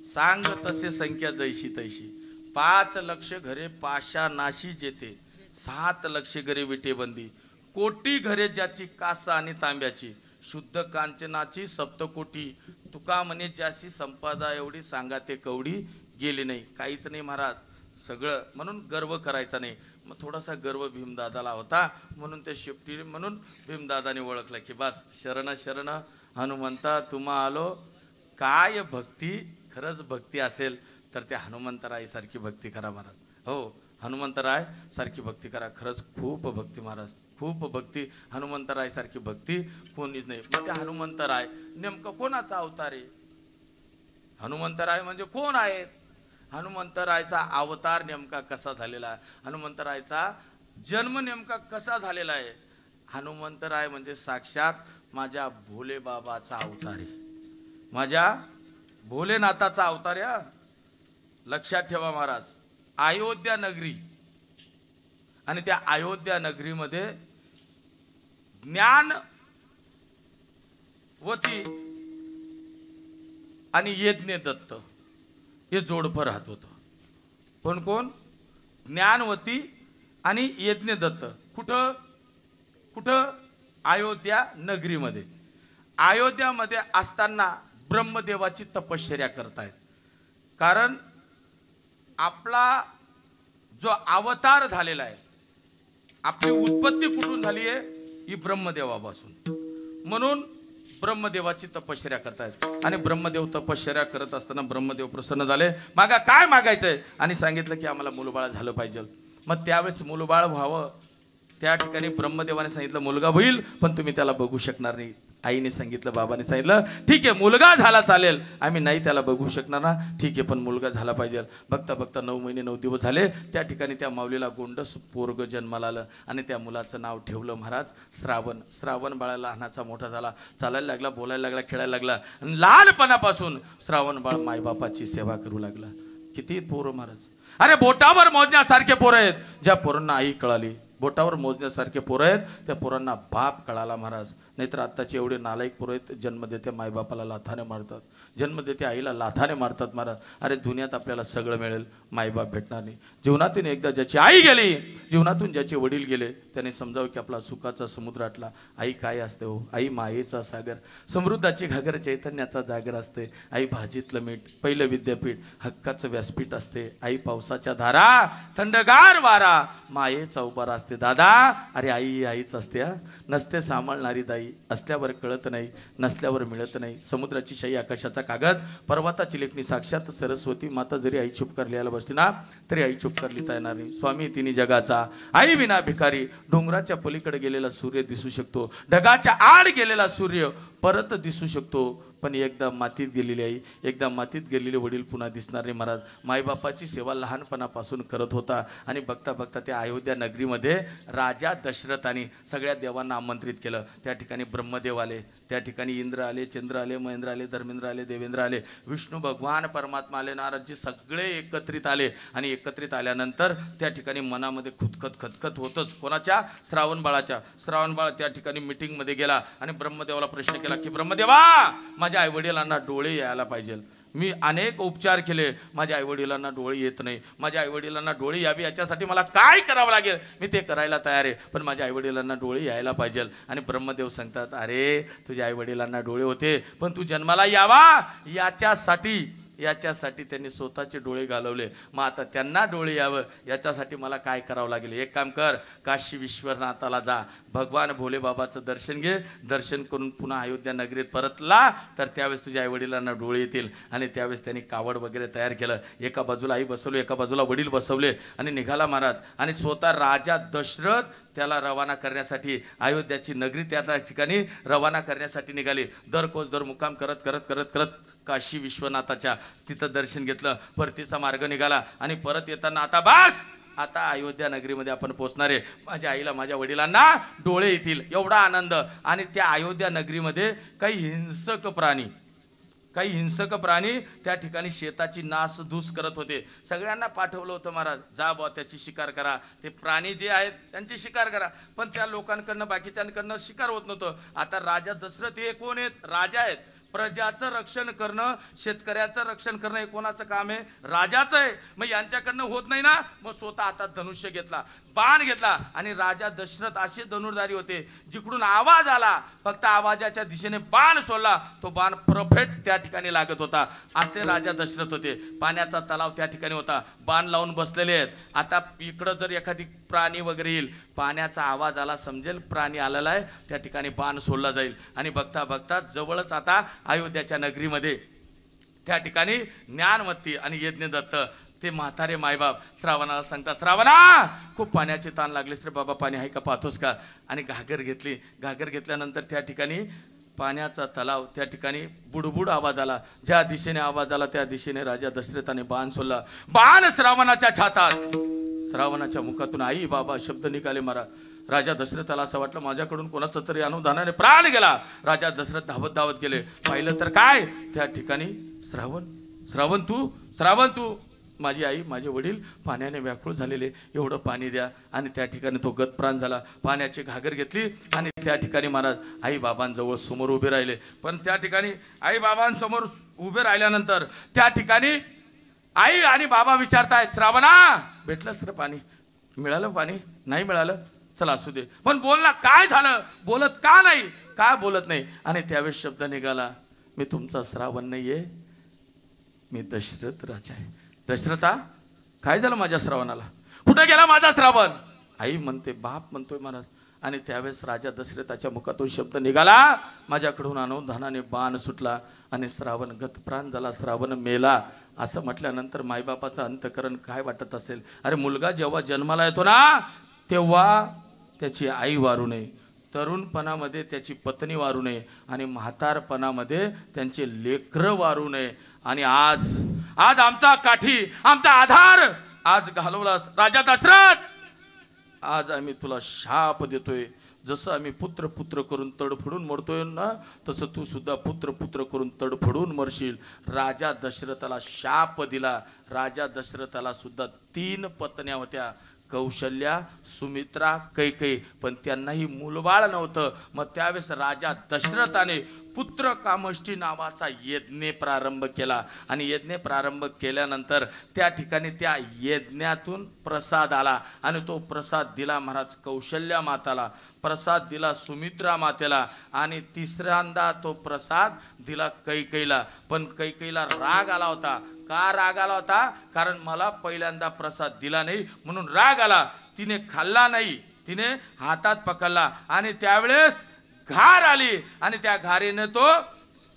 S1: सांग तसे संख्या जैशी तैशी. 5 लक्ष घरे पाशा नाशी जेते, 7 लक्ष घरे विटेबंदी. कोटी घरे ज्याची कासा आणि तांब्याची, शुद्ध कांचनाची सप्तकोटी. तुका म्हणे ज्याशी संपादा एवढी, सांगा ते कवडी गेली नाही. काहीच नाही महाराज, सगळं. म्हणून गर्व करायचा नाही. मग थोडासा गर्व भीमदादाला होता, म्हणून ते शेपटी, म्हणून भीमदादाने ओळखलं की बस शरण शरण हनुमंता तुम्हा आलो. काय भक्ती, खरंच भक्ती असेल तर त्या हनुमंतराय सारखी भक्ती करा महाराज. हो, हनुमंतराय सारखी भक्ती करा. खरंच खूप भक्ती महाराज, खूप भक्ती. हनुमंतराय सारखी भक्ती कोणीच नाही. मग त्या हनुमंतराय नेमकं कोणाचा अवतार आहे? हनुमंतराय म्हणजे कोण आहेत? हनुमंतरायचा अवतार नेमका कसा झालेला आहे? हनुमंतरायचा जन्म नेमका कसा झालेला आहे? हनुमंतराय म्हणजे साक्षात माझ्या भोले बाबाचा अवतार आहे, माझ्या भोलेनाथाचा अवतार आहे. लक्षात ठेवा महाराज, अयोध्या नगरी, आणि त्या अयोध्या नगरीमध्ये ज्ञानवती आणि यज्ञ दत्त हे जोडपं राहत होतं. कोण? ज्ञानवती आणि यज्ञ दत्त. कुठं? अयोध्या नगरीमध्ये. अयोध्यामध्ये असताना ब्रह्मदेवाची तपश्चर्या करतायत. कारण आपला जो अवतार झालेला आहे, आपली उत्पत्ती कुठून झाली आहे? ही ब्रह्मदेवापासून. म्हणून ब्रह्मदेवाची तपश्चर्या करतायत. आणि ब्रह्मदेव तपश्चर्या करत असताना ब्रह्मदेव प्रसन्न झाले. मागा काय मागायचंय? आणि सांगितलं की आम्हाला मुलबाळ झालं पाहिजे. मग त्यावेळेस मुलबाळ व्हावं, त्या ठिकाणी ब्रह्मदेवाने सांगितलं मुलगा होईल, पण तुम्ही त्याला बघू शकणार नाही. आईने सांगितलं, बाबाने सांगितलं ठीक आहे मुलगा झाला चालेल, आम्ही नाही त्याला बघू शकणार ना, ठीक आहे पण मुलगा झाला पाहिजे. बघता बघता 9 महिने 9 दिवस झाले. त्या ठिकाणी त्या माऊलीला गोंडस पोरग जन्माला आलं आणि त्या मुलाचं नाव ठेवलं महाराज श्रावण. श्रावण बाळा लहानाचा मोठा झाला, चालायला लागला, बोलायला लागला, खेळायला लागला. आणि लहानपणापासून श्रावण बाळ मायबापाची सेवा करू लागला. किती पोरं महाराज, अरे बोटावर मोजण्यासारखे पोरं आहेत. ज्या पोरांना आई कळाली बोटावर मोजण्यासारखे पोरं आहेत. त्या पोरांना बाप कळाला महाराज. नाहीतर आत्ताचे एवढे नालायक पोरं आहेत, जन्म देते मायबापाला लाथाने मारतात, जन्म देते आईला लाथाने मारतात महाराज. अरे दुनियात आपल्याला सगळं मिळेल, मायबाप भेटणार नाही. जीवनातून एकदा ज्याची आई गेली, जीवनातून ज्याचे वडील गेले, त्याने समजावं की आपला सुखाचा समुद्र आटला. आई काय असते हो? आई मायेचा सागर, समृद्धाची घागर, चैतन्याचा जागर असते. आई भाजीतलं मीठ, पहिलं विद्यापीठ, हक्काचं व्यासपीठ असते. आई पावसाच्या धारा, थंडगार वारा, मायेचा उभारा असते. दादा, अरे आई ही आईच असते हा. नसते सांभाळणारी दाई, असल्यावर कळत नाही, नसल्यावर मिळत नाही. समुद्राची शाई, आकाशाचा कागद, पर्वताची लेखणी, साक्षात सरस्वती माता. जरी आई चुप करल्याला बसली ना, तरी आई चुप करली येणार नाही. स्वामी तिन्ही जगाचा, आई विना भिकारी. डोंगराच्या पलीकडे गेलेला सूर्य दिसू शकतो, ढगाच्या आड गेलेला सूर्य परत दिसू शकतो, पण एकदा मातीत गेलेली आई, एकदा मातीत गेलेले वडील पुन्हा दिसणार नाही महाराज. मायबापाची सेवा लहानपणापासून करत होता आणि बघता बघता त्या अयोध्या नगरीमध्ये राजा दशरथाने सगळ्या देवांना आमंत्रित केलं. त्या ठिकाणी ब्रह्मदेव आले, त्या ठिकाणी इंद्र आले, चंद्र आले, महेंद्र आले, धर्मेंद्र आले, देवेंद्र आले, विष्णू भगवान परमात्मा आले, नारदजी सगळे एकत्रित आले. आणि एकत्रित आल्यानंतर त्या ठिकाणी मनामध्ये खुदखत खतखत होतच. कोणाच्या? श्रावण बाळाच्या. श्रावण बाळ त्या ठिकाणी मीटिंगमध्ये गेला आणि ब्रह्मदेवाला प्रश्न केला की ब्रह्मदेवा, माझ्या आईवडिलांना डोळे यायला पाहिजे. मी अनेक उपचार केले, माझ्या आईवडिलांना डोळे येत नाही. माझ्या आईवडिलांना डोळे यावे याच्यासाठी मला काय करावं लागेल? मी ते करायला तयार आहे, पण माझ्या आईवडिलांना डोळे यायला पाहिजे. आणि ब्रह्मदेव सांगतात, अरे तुझ्या आईवडिलांना डोळे होते, पण तू जन्माला यावा याच्यासाठी त्यांनी स्वतःचे डोळे घालवले. मग आता त्यांना डोळे यावं याच्यासाठी मला काय करावं लागेल? एक काम कर, काशी विश्वनाथाला जा, भगवान भोले बाबाचं दर्शन घे. दर्शन करून पुन्हा अयोध्या नगरीत परतला तर त्यावेळेस तुझ्या आईवडिलांना डोळे येतील. आणि त्यावेळेस त्यांनी कावड वगैरे तयार केलं. एका बाजूला आई बसवली, एका बाजूला वडील बसवले आणि निघाला महाराज. आणि स्वतः राजा दशरथ त्याला रवाना करण्यासाठी, अयोध्याची नगरी त्या ठिकाणी रवाना करण्यासाठी निघाली. दर मुक्काम करत करत करत करत काशी विश्वनाथाच्या तिथं दर्शन घेतलं. परतीचा मार्ग निघाला आणि परत येताना आता बस, आता अयोध्या नगरीमध्ये आपण पोहोचणार आहे. माझ्या आईला, माझ्या वडिलांना डोळे येतील, एवढा आनंद. आणि त्या अयोध्या नगरीमध्ये काही हिंसक प्राणी त्या ठिकाणी शेताची नासधूस करत होते. सगळ्यांना पाठवलं होतं महाराज, जा बुवा त्याची शिकार करा, ते प्राणी जे आहेत त्यांची शिकार करा. पण त्या लोकांकडनं, बाकीच्यांकडनं शिकार होत नव्हतं. आता राजा दशरथ हे कोण आहेत? राजा आहेत. प्रजाचं रक्षण करणं, शेतकऱ्याचं रक्षण करणं हे कोणाचं काम आहे? राजाचं आहे. मग यांच्याकडनं होत नाही ना, मग स्वतः हातात धनुष्य घेतला, बाण घेतला. आणि राजा दशरथ असे धनुर्धारी होते, जिकडून आवाज आला फक्त आवाजाच्या दिशेने बाण सोडला, तो बाण परफेक्ट त्या ठिकाणी लागत होता. असे राजा दशरथ होते. पाण्याचा तलाव त्या ठिकाणी होता, बाण लावून बसलेले आहेत. आता इकडं जर एखादी प्राणी वगैरे येईल, पाण्याचा आवाज आला समजेल प्राणी आलेला आहे, त्या ठिकाणी बाण सोडला जाईल. आणि बघता बघता जवळच आता अयोध्याच्या नगरीमध्ये त्या ठिकाणी ज्ञानवती आणि यज्ञदत्त ते म्हातारे मायबाप श्रावणाला सांगतात, श्रावणा खूप पाण्याचे ताण लागलेस रे बाबा, पाणी आहे का, पाहतोस का? आणि घागर घेतली. घागर घेतल्यानंतर त्या ठिकाणी पाण्याचा तलाव, त्या ठिकाणी बुडबुड आवाज आला. ज्या दिशेने आवाज आला त्या दिशेने राजा दशरथाने बाण सोडला. बाण श्रावणाच्या छातात, श्रावणाच्या मुखातून आई बाबा शब्द निघाले महाराज. राजा दशरथाला असं वाटलं माझ्याकडून कोणाचा तरी अनुदानाने प्राण गेला. राजा दशरथ धावत गेले. पाहिलं तर काय, त्या ठिकाणी श्रावण तू माझी आई, माझे वडील पाण्याने व्याकुळ झालेले, एवढं पाणी द्या. आणि त्या ठिकाणी तो गतप्राण झाला. पाण्याची घागर घेतली आणि त्या ठिकाणी महाराज आई बाबांजवळ समोर उभे राहिले. पण त्या ठिकाणी आई बाबांसमोर उभे राहिल्यानंतर त्या ठिकाणी आई आणि बाबा विचारतायत, श्रावणा भेटलंस रे पाणी? मिळालं पाणी? नाही मिळालं? चला असू दे, पण बोल ना, काय झालं? बोलत का नाही? काय बोलत नाही? आणि त्यावेळेस शब्द निघाला, मी तुमचा श्रावण नाहीये, मी दशरथ राजा आहे. दशरथा, काय झालं माझ्या श्रावणाला? कुठे गेला माझा श्रावण? आई म्हणते, बाप म्हणतोय महाराज. आणि त्यावेळेस राजा दशरथाच्या मुखातून शब्द निघाला, माझ्याकडून अनुधानाने बाण सुटला आणि श्रावण गतप्राण झाला, श्रावण मेला. असं म्हटल्यानंतर मायबापाचं अंतकरण काय वाटत असेल? अरे मुलगा जेव्हा जन्माला येतो ना, तेव्हा त्याची आई वारू नये, तरुणपणामध्ये त्याची पत्नी वारू नये आणि म्हातारपणामध्ये त्यांचे लेकरं वारू नये. आणि आज आमचा काठी, आमचा आधार आज घालवलास राजा दशरथ. आज आम्ही तुला शाप देतोय. जसं आम्ही पुत्र करून तडफडून मरतोय ना, तसं तू सुद्धा पुत्र करून तडफडून मरशील. राजा दशरथाला शाप दिला. राजा दशरथाला सुद्धा 3 पत्न्या होत्या. कौशल्या, सुमित्रा, कैकेयी, पण त्यांनाही मूलबाळ नव्हतं. मग त्यावेळेस राजा दशरथाने पुत्र कामष्टी नावाचा यज्ञ प्रारंभ केला आणि यज्ञ प्रारंभ केल्यानंतर त्या ठिकाणी त्या यज्ञातून प्रसाद आला आणि तो प्रसाद दिला महाराज कौशल्या माताला, प्रसाद दिला सुमित्रा मातेला आणि तिसऱ्यांदा तो प्रसाद दिला कैकेयीला. पण कैकेयीला राग आला होता. का राग आला होता? कारण मला पहिल्यांदा प्रसाद दिला नाही म्हणून राग आला. तिने खाल्ला नाही, तिने हातात पकडला आणि त्यावेळेस घार आली आणि त्या घारीने तो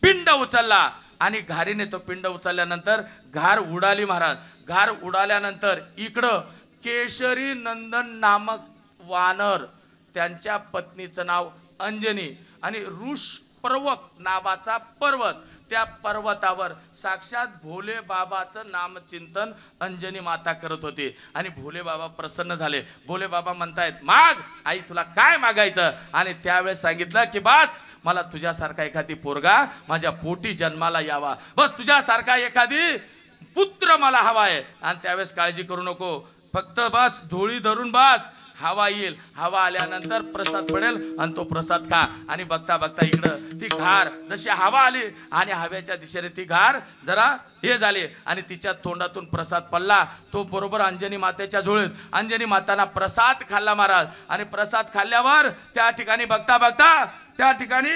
S1: पिंड उचलला आणि घारीने तो पिंड उचलल्यानंतर घार उडाली महाराज. घार उडाल्यानंतर इकडं केशरी नंदन नामक वानर, त्यांच्या पत्नीचं नाव अंजनी आणि ऋषपर्वक नावाचा पर्वत, त्या पर्वतावर साक्षात भोले बाबाचं नामचिंतन अंजनी माता करत होती आणि भोले बाबा प्रसन्न झाले. भोले बाबा म्हणतायत माग आई, तुला काय मागायचं? आणि त्यावेळेस सांगितलं की बस मला तुझ्यासारखा एखादी पोरगा माझ्या पोटी जन्माला यावा, बस तुझ्यासारखा एखादी पुत्र मला हवाय. आणि त्यावेळेस काळजी करू नको, फक्त बस झोळी धरून बस, हवा येईल, हवा आल्यानंतर प्रसाद पडेल आणि तो प्रसाद खा. आणि बघता बघता इकडं ती घार जशी हवा आली आणि हव्याच्या दिशेने ती घार जरा हे झाली आणि तिच्या तोंडातून प्रसाद पडला. तो बरोबर अंजनी मातेच्या झोळीत. अंजनी माताना प्रसाद खाल्ला महाराज आणि प्रसाद खाल्ल्यावर त्या ठिकाणी बघता बघता त्या ठिकाणी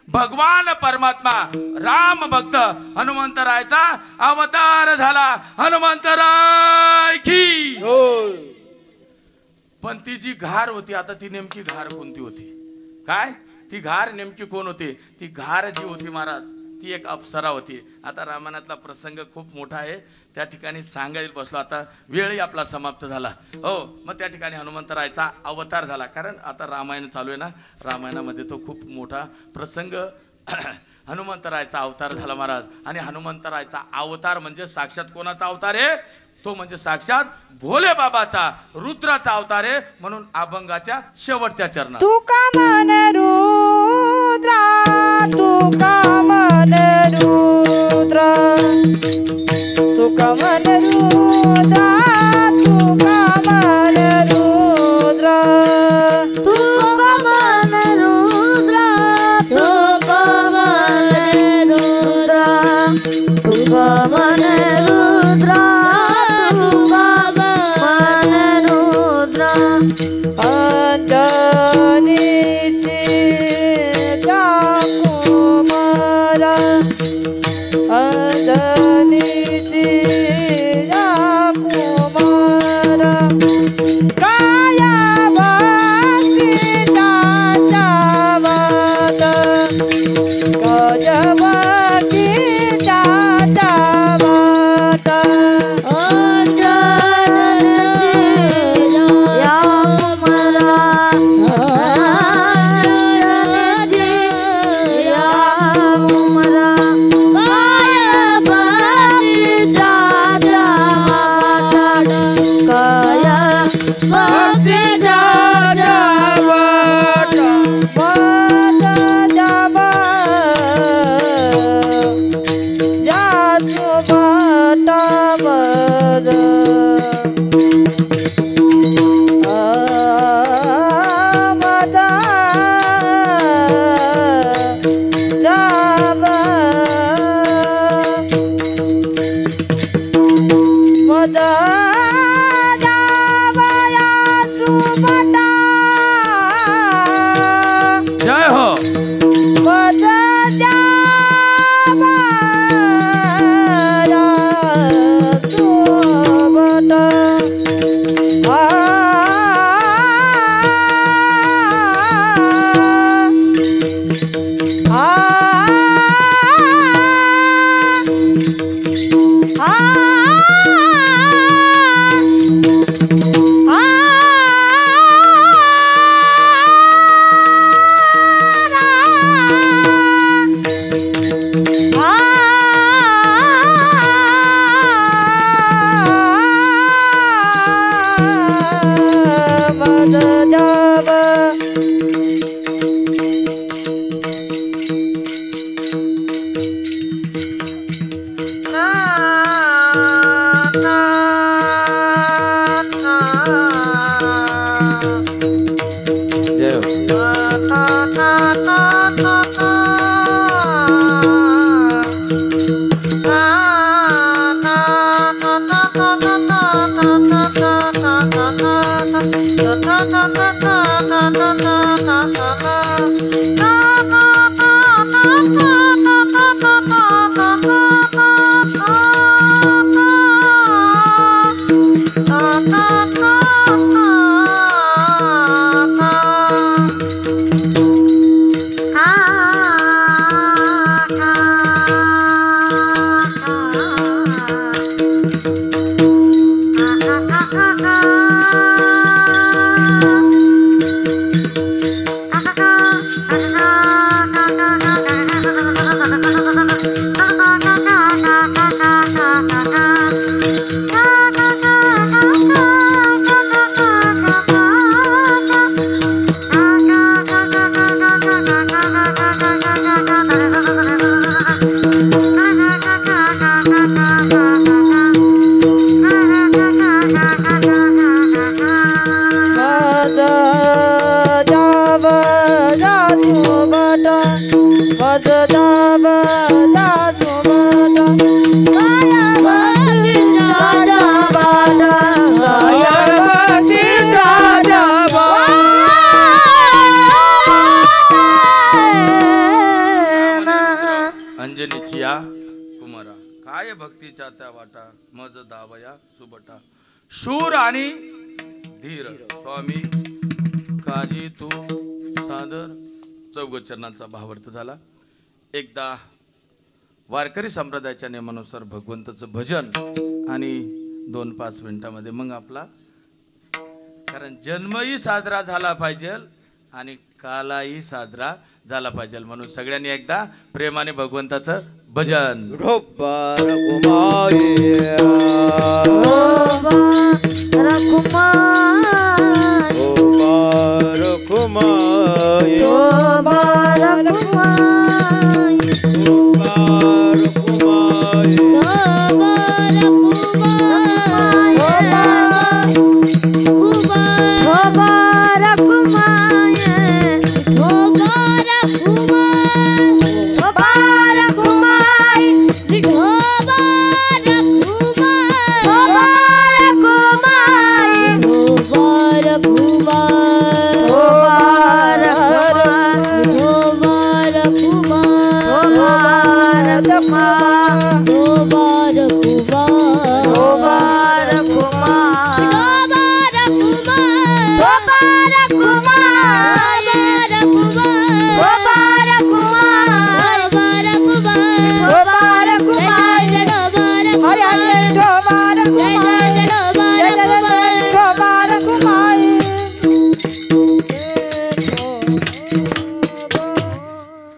S1: भगवान परमात्मा राम भक्त हनुमंतरायचा अवतार झाला. हनुमंतराय की. पण ती जी घार होती, आता ती नेमकी घार कोणती होती? काय ती घार नेमकी कोण होती? ती घार जी होती महाराज ती एक अप्सरा होती. आता रामायणातला प्रसंग खूप मोठा आहे, त्या ठिकाणी सांगायला बसलो, आता वेळही आपला समाप्त झाला. हो, मग त्या ठिकाणी हनुमंतरायचा अवतार झाला. कारण आता रामायण चालू आहे ना, रामायणामध्ये तो खूप मोठा प्रसंग हनुमंतरायचा अवतार झाला महाराज. आणि हनुमंतरायचा अवतार म्हणजे साक्षात कोणाचा अवतार आहे? तो म्हणजे साक्षात भोले बाबाचा रुद्राचा अवतार आहे. म्हणून अभंगाच्या शेवटच्या चरणात
S3: तुका मन रुद्रा, तुका मन रुद्रा, तुका मन रुद्रा, तुका मन रुद्रा, तुका मन रुद्रा, तुका मन रुद्रा, तुका मन रुद्रा,
S1: भक्तीच्या त्या वाटा मज दावया सुबटा शूर आणि धीर स्वामी काजी तू सादर चौगचरणांचा भावार्थ झाला. एकदा वारकरी संप्रदायाच्या नियमानुसार भगवंताचं भजन आणि 2-5 मिनिटांमध्ये मग आपला, कारण जन्मही साजरा झाला पाहिजे आणि कालाही साजरा झाला पाहिजे म्हणून सगळ्यांनी एकदा प्रेमाने भगवंताचं भजन.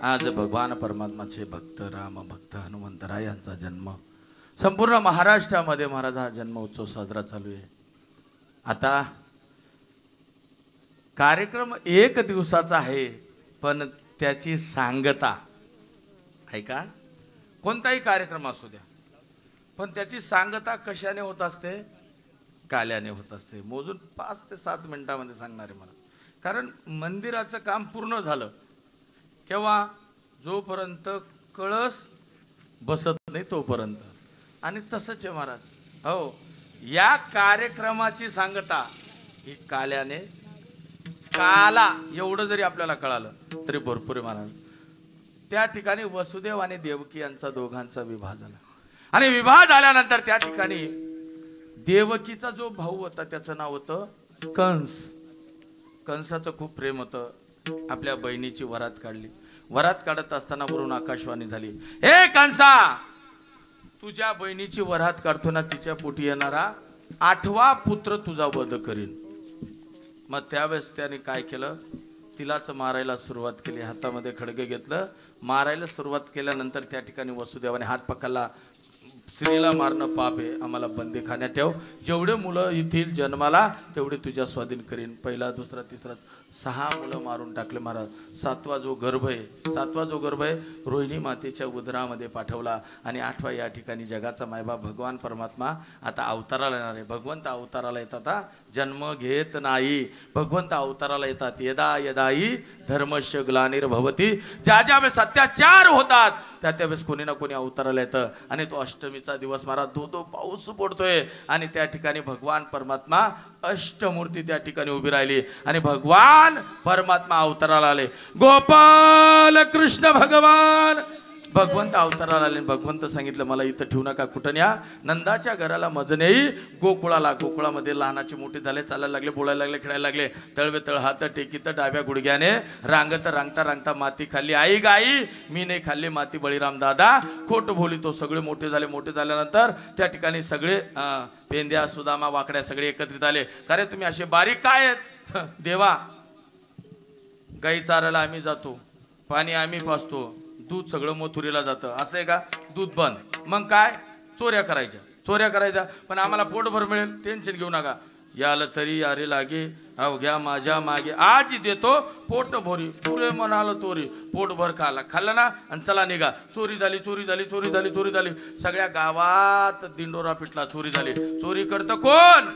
S1: आज भगवान परमात्माचे भक्त राम भक्त हनुमंतराय यांचा जन्म संपूर्ण महाराष्ट्रामध्ये महाराज हा जन्म उत्सव साजरा चालू आहे. आता कार्यक्रम 1 दिवसाचा आहे पण त्याची सांगता ऐका, कोणताही कार्यक्रम असू द्या पण त्याची सांगता कशाने होत असते? काल्याने होत असते. मोजून 5 ते 7 मिनिटांमध्ये सांगणार आहे मला, कारण मंदिराचं काम पूर्ण झालं केव्हा? जोपर्यंत कळस बसत नाही तोपर्यंत. आणि तसंच आहे महाराज. हो, या कार्यक्रमाची सांगता ही काल्याने, काला एवढं जरी आपल्याला कळालं तरी भरपूर आहे महाराज. त्या ठिकाणी वसुदेव आणि देवकी यांचा दोघांचा विवाह झाला आणि विवाह झाल्यानंतर त्या ठिकाणी देवकीचा जो भाऊ होता त्याचं नाव होतं कंस. कंसाचं खूप प्रेम होतं. आपल्या बहिणीची वरात काढली. वरात काढत असताना वरून आकाशवाणी झाली, हे कंसा, तुझ्या बहिणीची वरात काढतो ना, तिच्या पोटी येणारा 8वा पुत्र तुझा वध करीन. मग त्यावेळेस त्याने काय केलं? तिलाच मारायला सुरुवात केली. हातामध्ये खडगे घेतलं, मारायला सुरुवात केल्यानंतर त्या ठिकाणी वसुदेवाने हात पकडला. स्त्रीला मारणं पाप आहे, आम्हाला बंदीखान्यात ठेव. जेवढे मुलं येतील जन्माला तेवढे तुझ्या स्वाधीन करीन. पहिला, दुसरा, तिसरा 6 मुलं मारून टाकले महाराज. 7वा जो गर्भ आहे रोहिणी मातेच्या उदरामध्ये पाठवला आणि 8वा या ठिकाणी जगाचा मायबाप भगवान परमात्मा आता अवताराला येणार आहे. भगवंत अवताराला येतात, जन्म घेत नाही. भगवंत अवताराला येतात. यदा यदाही धर्मस्य ग्लानिर्भवती, ज्या ज्या वेळेस अत्याचार होतात त्या त्यावेळेस कोणी ना कोणी अवताराला येतं. आणि तो अष्टमीचा दिवस महाराज धो पाऊस पडतोय आणि त्या ठिकाणी भगवान परमात्मा अष्टमूर्ती त्या ठिकाणी उभी राहिली आणि भगवान परमात्मा अवताराला आले. गोपाल कृष्ण भगवान भगवंत अवताराला आले. भगवंत सांगितलं, मला इथं ठेवू नका, कुठं न्या? नंदाच्या घराला मजनेही गोकुळाला. गोकुळामध्ये लहानाचे मोठे झाले, चालायला लागले, बोलायला लागले, खेळायला लागले. तळवे तळ हात टेकीत डाव्या गुडघ्याने रांगता माती खाल्ली. आई गाई मी नाही खाल्ली माती. बळीराम दादा खोट बोली. तो सगळे मोठे झाले. मोठे झाल्यानंतर त्या ठिकाणी सगळे पेंद्या सुदामा वाकड्या सगळे एकत्रित आले. का रे तुम्ही असे बारीक काय आहेत? देवा, गाई चारायला आम्ही जातो, पाणी आम्ही पाजतो, दूध सगळं मथुरीला जातं, असं आहे का? दूध बंद. मग काय? चोऱ्या करायच्या. पण आम्हाला पोटभर मिळेल, टेन्शन घेऊ नका. याला तरी यारे लागे अवघ्या माझ्या मागे, आज देतो पोट भोरी. पुरे म्हणाल तोरी, पोटभर खाल्लं ना आणि चला निघा. चोरी झाली. सगळ्या गावात दिंडोरा पिटला. चोरी झाली. चोरी करतं कोण?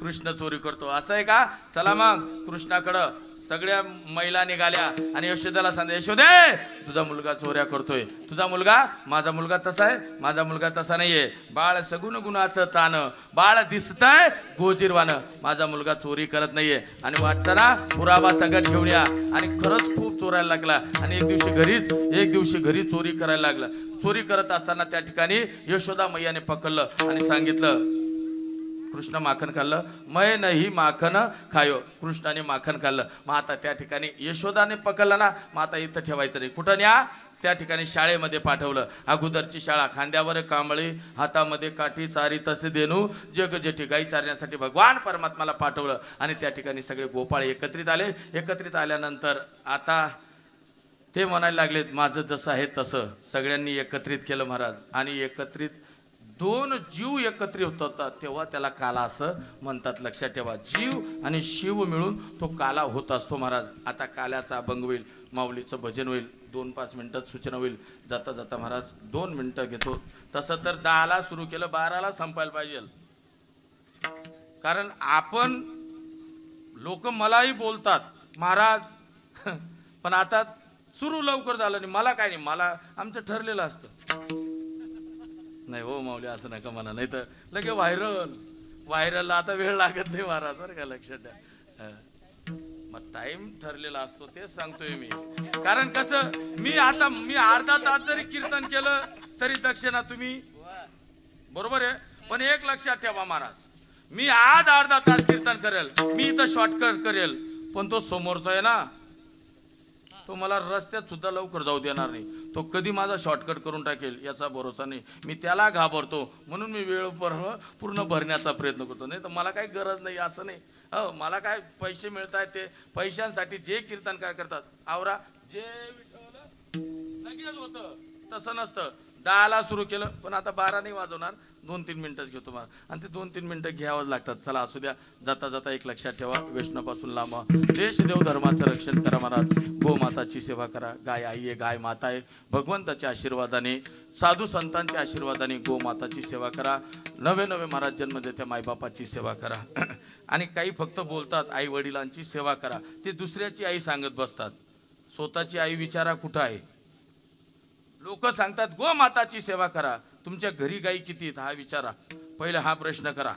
S1: कृष्ण चोरी करतो, असं आहे का? चला मग कृष्णाकडं सगळ्या महिला निघाल्या आणि यशोदेला सांगितलं, यशोदे तुझा मुलगा चोऱ्या करतोय, तुझा मुलगा, माझा मुलगा तसा आहे, माझा मुलगा तसा नाहीये, बाळ सगुण गुणाचं तान, बाळ दिसतंय गोजीरवानं, माझा मुलगा चोरी करत नाहीये. आणि वाटताना पुरावा संगत घेऊन या. आणि खरंच खूप चोरायला लागला आणि एक दिवशी घरी चोरी करायला लागला. चोरी करत असताना त्या ठिकाणी यशोदा मैयाने पकडलं आणि सांगितलं, कृष्ण माखन खाल्लं, मै नाही माखन खायो, कृष्णाने माखन खाल्लं. मग आता त्या ठिकाणी यशोदाने पकडलं ना, मग आता इथं ठेवायचं नाही, कुठं न्या, त्या ठिकाणी शाळेमध्ये पाठवलं. अगोदरची शाळा, खांद्यावर कांबळी, हातामध्ये काठी, चारी तसे देणू, जग जेठी, गाई चारण्यासाठी भगवान परमात्माला पाठवलं. आणि त्या ठिकाणी सगळे गोपाळ एकत्रित आले. एकत्रित आल्यानंतर आता ते म्हणायला लागलेत, माझं जसं आहे तसं. सगळ्यांनी एकत्रित केलं महाराज. आणि एकत्रित दोन जीव एकत्रित होतात तेव्हा त्याला काला असं म्हणतात. लक्षात ठेवा, जीव आणि शिव मिळून तो काला होत असतो महाराज. आता काल्याचा अभंग होईल, माऊलीचं भजन होईल, 2-5 मिनिटात सूचना होईल. जाता जाता महाराज 2 मिनिटं घेतो. तसं तर 10ला सुरू केलं, 12ला संपायला पाहिजे. कारण आपण लोक मलाही बोलतात महाराज, पण आता सुरू लवकर झालं नाही, मला काय नाही, मला आमचं ठरलेलं असतं. नाही हो माऊली, असं नका म्हणा, नाही तर लगे व्हायरलला आता वेळ लागत नाही महाराज, बरं का, लक्षात द्या. मग टाइम ठरलेला असतो, तेच सांगतोय मी. कारण कसं, मी अर्धा तास जरी कीर्तन केलं तरी दक्षिणा तुम्ही, बरोबर आहे. पण एक लक्षात ठेवा महाराज, मी आज अर्धा तास कीर्तन करेल, मी इथं शॉर्टकट करेल, पण तो समोरचा आहे ना, तो मला रस्त्यात सुद्धा लवकर जाऊ देणार नाही. तो कधी माझा शॉर्टकट करून टाकेल याचा भरोसा नाही. मी त्याला घाबरतो, म्हणून मी वेळ पूर्ण भरण्याचा प्रयत्न करतो. नाही तर मला काही गरज नाही, असं नाही. हो, मला काय पैसे मिळत आहेत, ते पैशांसाठी जे कीर्तन काय करतात, आवरा जे विठवलं लगेच होतं, तसं नसतं. 10ला सुरू केलं, पण आता 12 नाही वाजवणार, 2-3 मिनिटच घेतो मला. आणि ते 2-3 मिनिटं घ्यावंच लागतात. चला असू द्या. जाता जाता एक लक्षात ठेवा, वैष्णवापासून लांब, देश देव धर्माचं रक्षण करा महाराज. गोमाताची सेवा करा. गाय आई आहे, गाय माता आहे. भगवंताच्या आशीर्वादाने, साधू संतांच्या आशीर्वादाने गोमाताची सेवा करा. नवे महाराज जन्म देत्या मायबापाची सेवा करा. आणि काही फक्त बोलतात आई वडिलांची सेवा करा, ते दुसऱ्याची आई सांगत बसतात. स्वतःची आई विचारा कुठं आहे. लोक सांगतात गोमाताची सेवा करा, तुमच्या घरी गाई किती आहेत हा विचारा. पहिले हा प्रश्न करा.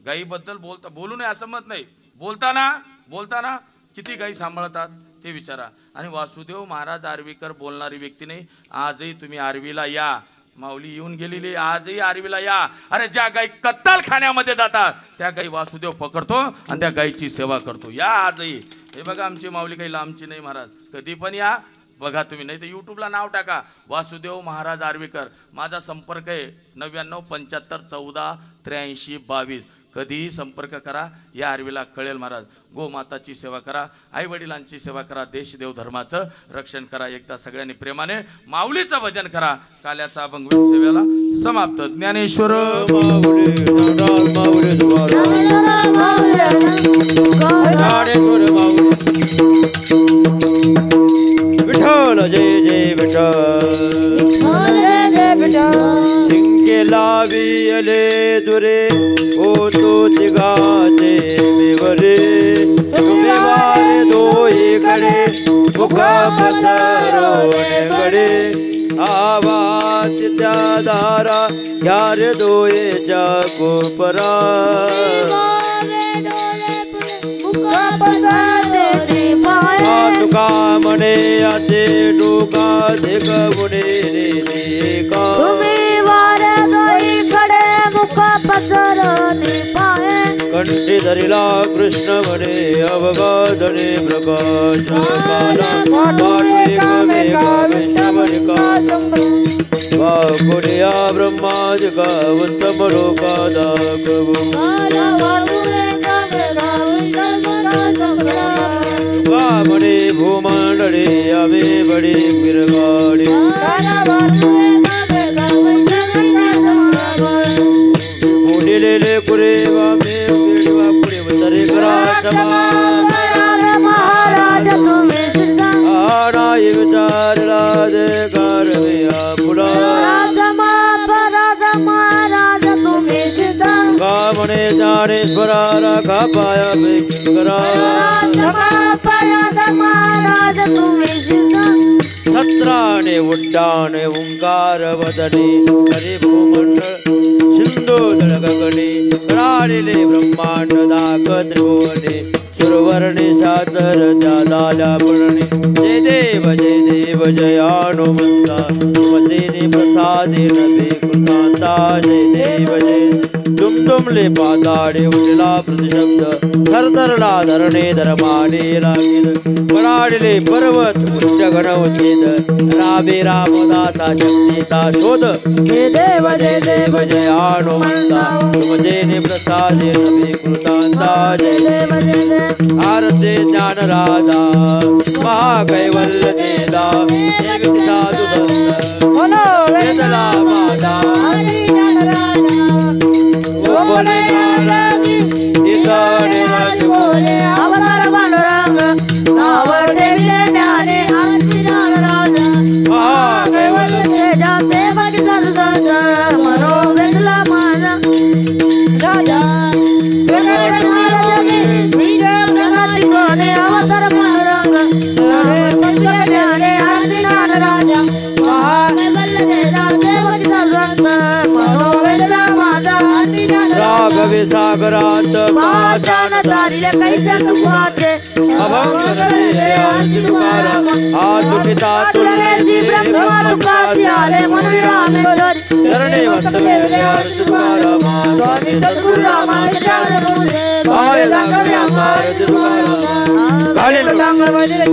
S1: गाईबद्दल बोलू नये असं मत नाही, बोलताना किती गाई सांभाळतात ते विचारा. आणि वासुदेव महाराज आर्वीकर बोलणारी व्यक्ती नाही. आजही तुम्ही आर्वीला या, माऊली येऊन गेलेली, आजही आर्वीला या. अरे ज्या गाई कत्तलखान्यामध्ये जातात त्या गाई वासुदेव पकडतो आणि त्या गाईची सेवा करतो. या आजही. हे बघा, आमची माऊली काही लांबची नाही महाराज, कधी पण या, बघा तुम्ही. नाही तर यूट्यूबला नाव टाका, वासुदेव महाराज आर्वीकर. माझा संपर्क आहे 99 75 14 83 22. कधीही संपर्क करा. या आर्वीला कळेल महाराज. गोमाताची सेवा करा, आई वडिलांची सेवा करा, देश देव धर्माचं रक्षण करा. एकदा सगळ्यांनी प्रेमाने माऊलीचं भजन करा. काल्याचा अभंग सेवेला समाप्त. ज्ञानेश्वर
S2: विठ्ठल जय जय विठ्ठल. शिंकेला वियले दुरे ओ तो तिघाचे मेवरे. तुम्ही वारे दोहीकडे मुख पसरवणे आवाज त्या दारा यार दोयेच्या कोपरा. तुका म्हणे याचे डोका देख मुने रे का.
S3: तुम्ही वारे दोहीकडे मुख पसरवणे पाहे.
S2: कंठी धरिला कृष्ण म्हणे अवगाधने प्रकाश काला. कोड्या ब्रह्मादिका वंत मरोका दाखवू. म्हणे भूमंडळे आम्ही बडी फिरगाडी. मोडलेले कुरे वामे वेडवा पुढे वतरे
S3: महाराज तुम्ही
S2: आणाई विचारला दे कारविया पुढा.
S3: महाराज तुम्ही सिद्ध.
S2: म्हणे ज्ञानेश्वरा राखा पाया बेकिंकरा
S3: महाराज तुम्ही सिद्ध
S2: छत्राने उड्डाणे ओंकार वदने हरी भूमंडळ सिंधू गगने राळिले ब्रह्मांड दाक त्रिभुवने सुरवर्णे सातर जादाल्या पळणे जय देव जय हनुमंता मदेने प्रसादेन ते कृतांता जय देव जय तुमले पाताडे उठला प्रतिशब्द थरथरला धरणे धर्माने लागेल पडाडले पर्वत उच्च गण उचेद रामे रामदाता शक्तीचा शोध जय देव जय हनुमंता तुमजेने प्रसादे नवे कृतांता जय देव आरते ज्ञान राधा महाकैवल्य देदा देवी साधु वेदला माता
S3: अवतार पांडुरंग नावर देवीले ज्ञाने आरती नाराज कैवल्य तेजा सेवक सरसज मनो वेदला माझा राजा अवतार पांडुरंग ज्ञाने आरती नाराज कैवल्य तेजा सेवक सरसज मनो वेदला माझा
S2: राघवे सागरात
S3: पाषाण तारिले कैसे तुझे
S2: अभंग तुकाराम आदुखिता तुलसी
S3: ब्रह्मा तुकासी आले मन राम
S2: चरणे वस्तवे तुकाराम
S3: स्वामी सद्गुरु रामाचार्य बोले
S2: आय लागणे अमार तुकाराम
S3: गाणे टांगण वाजले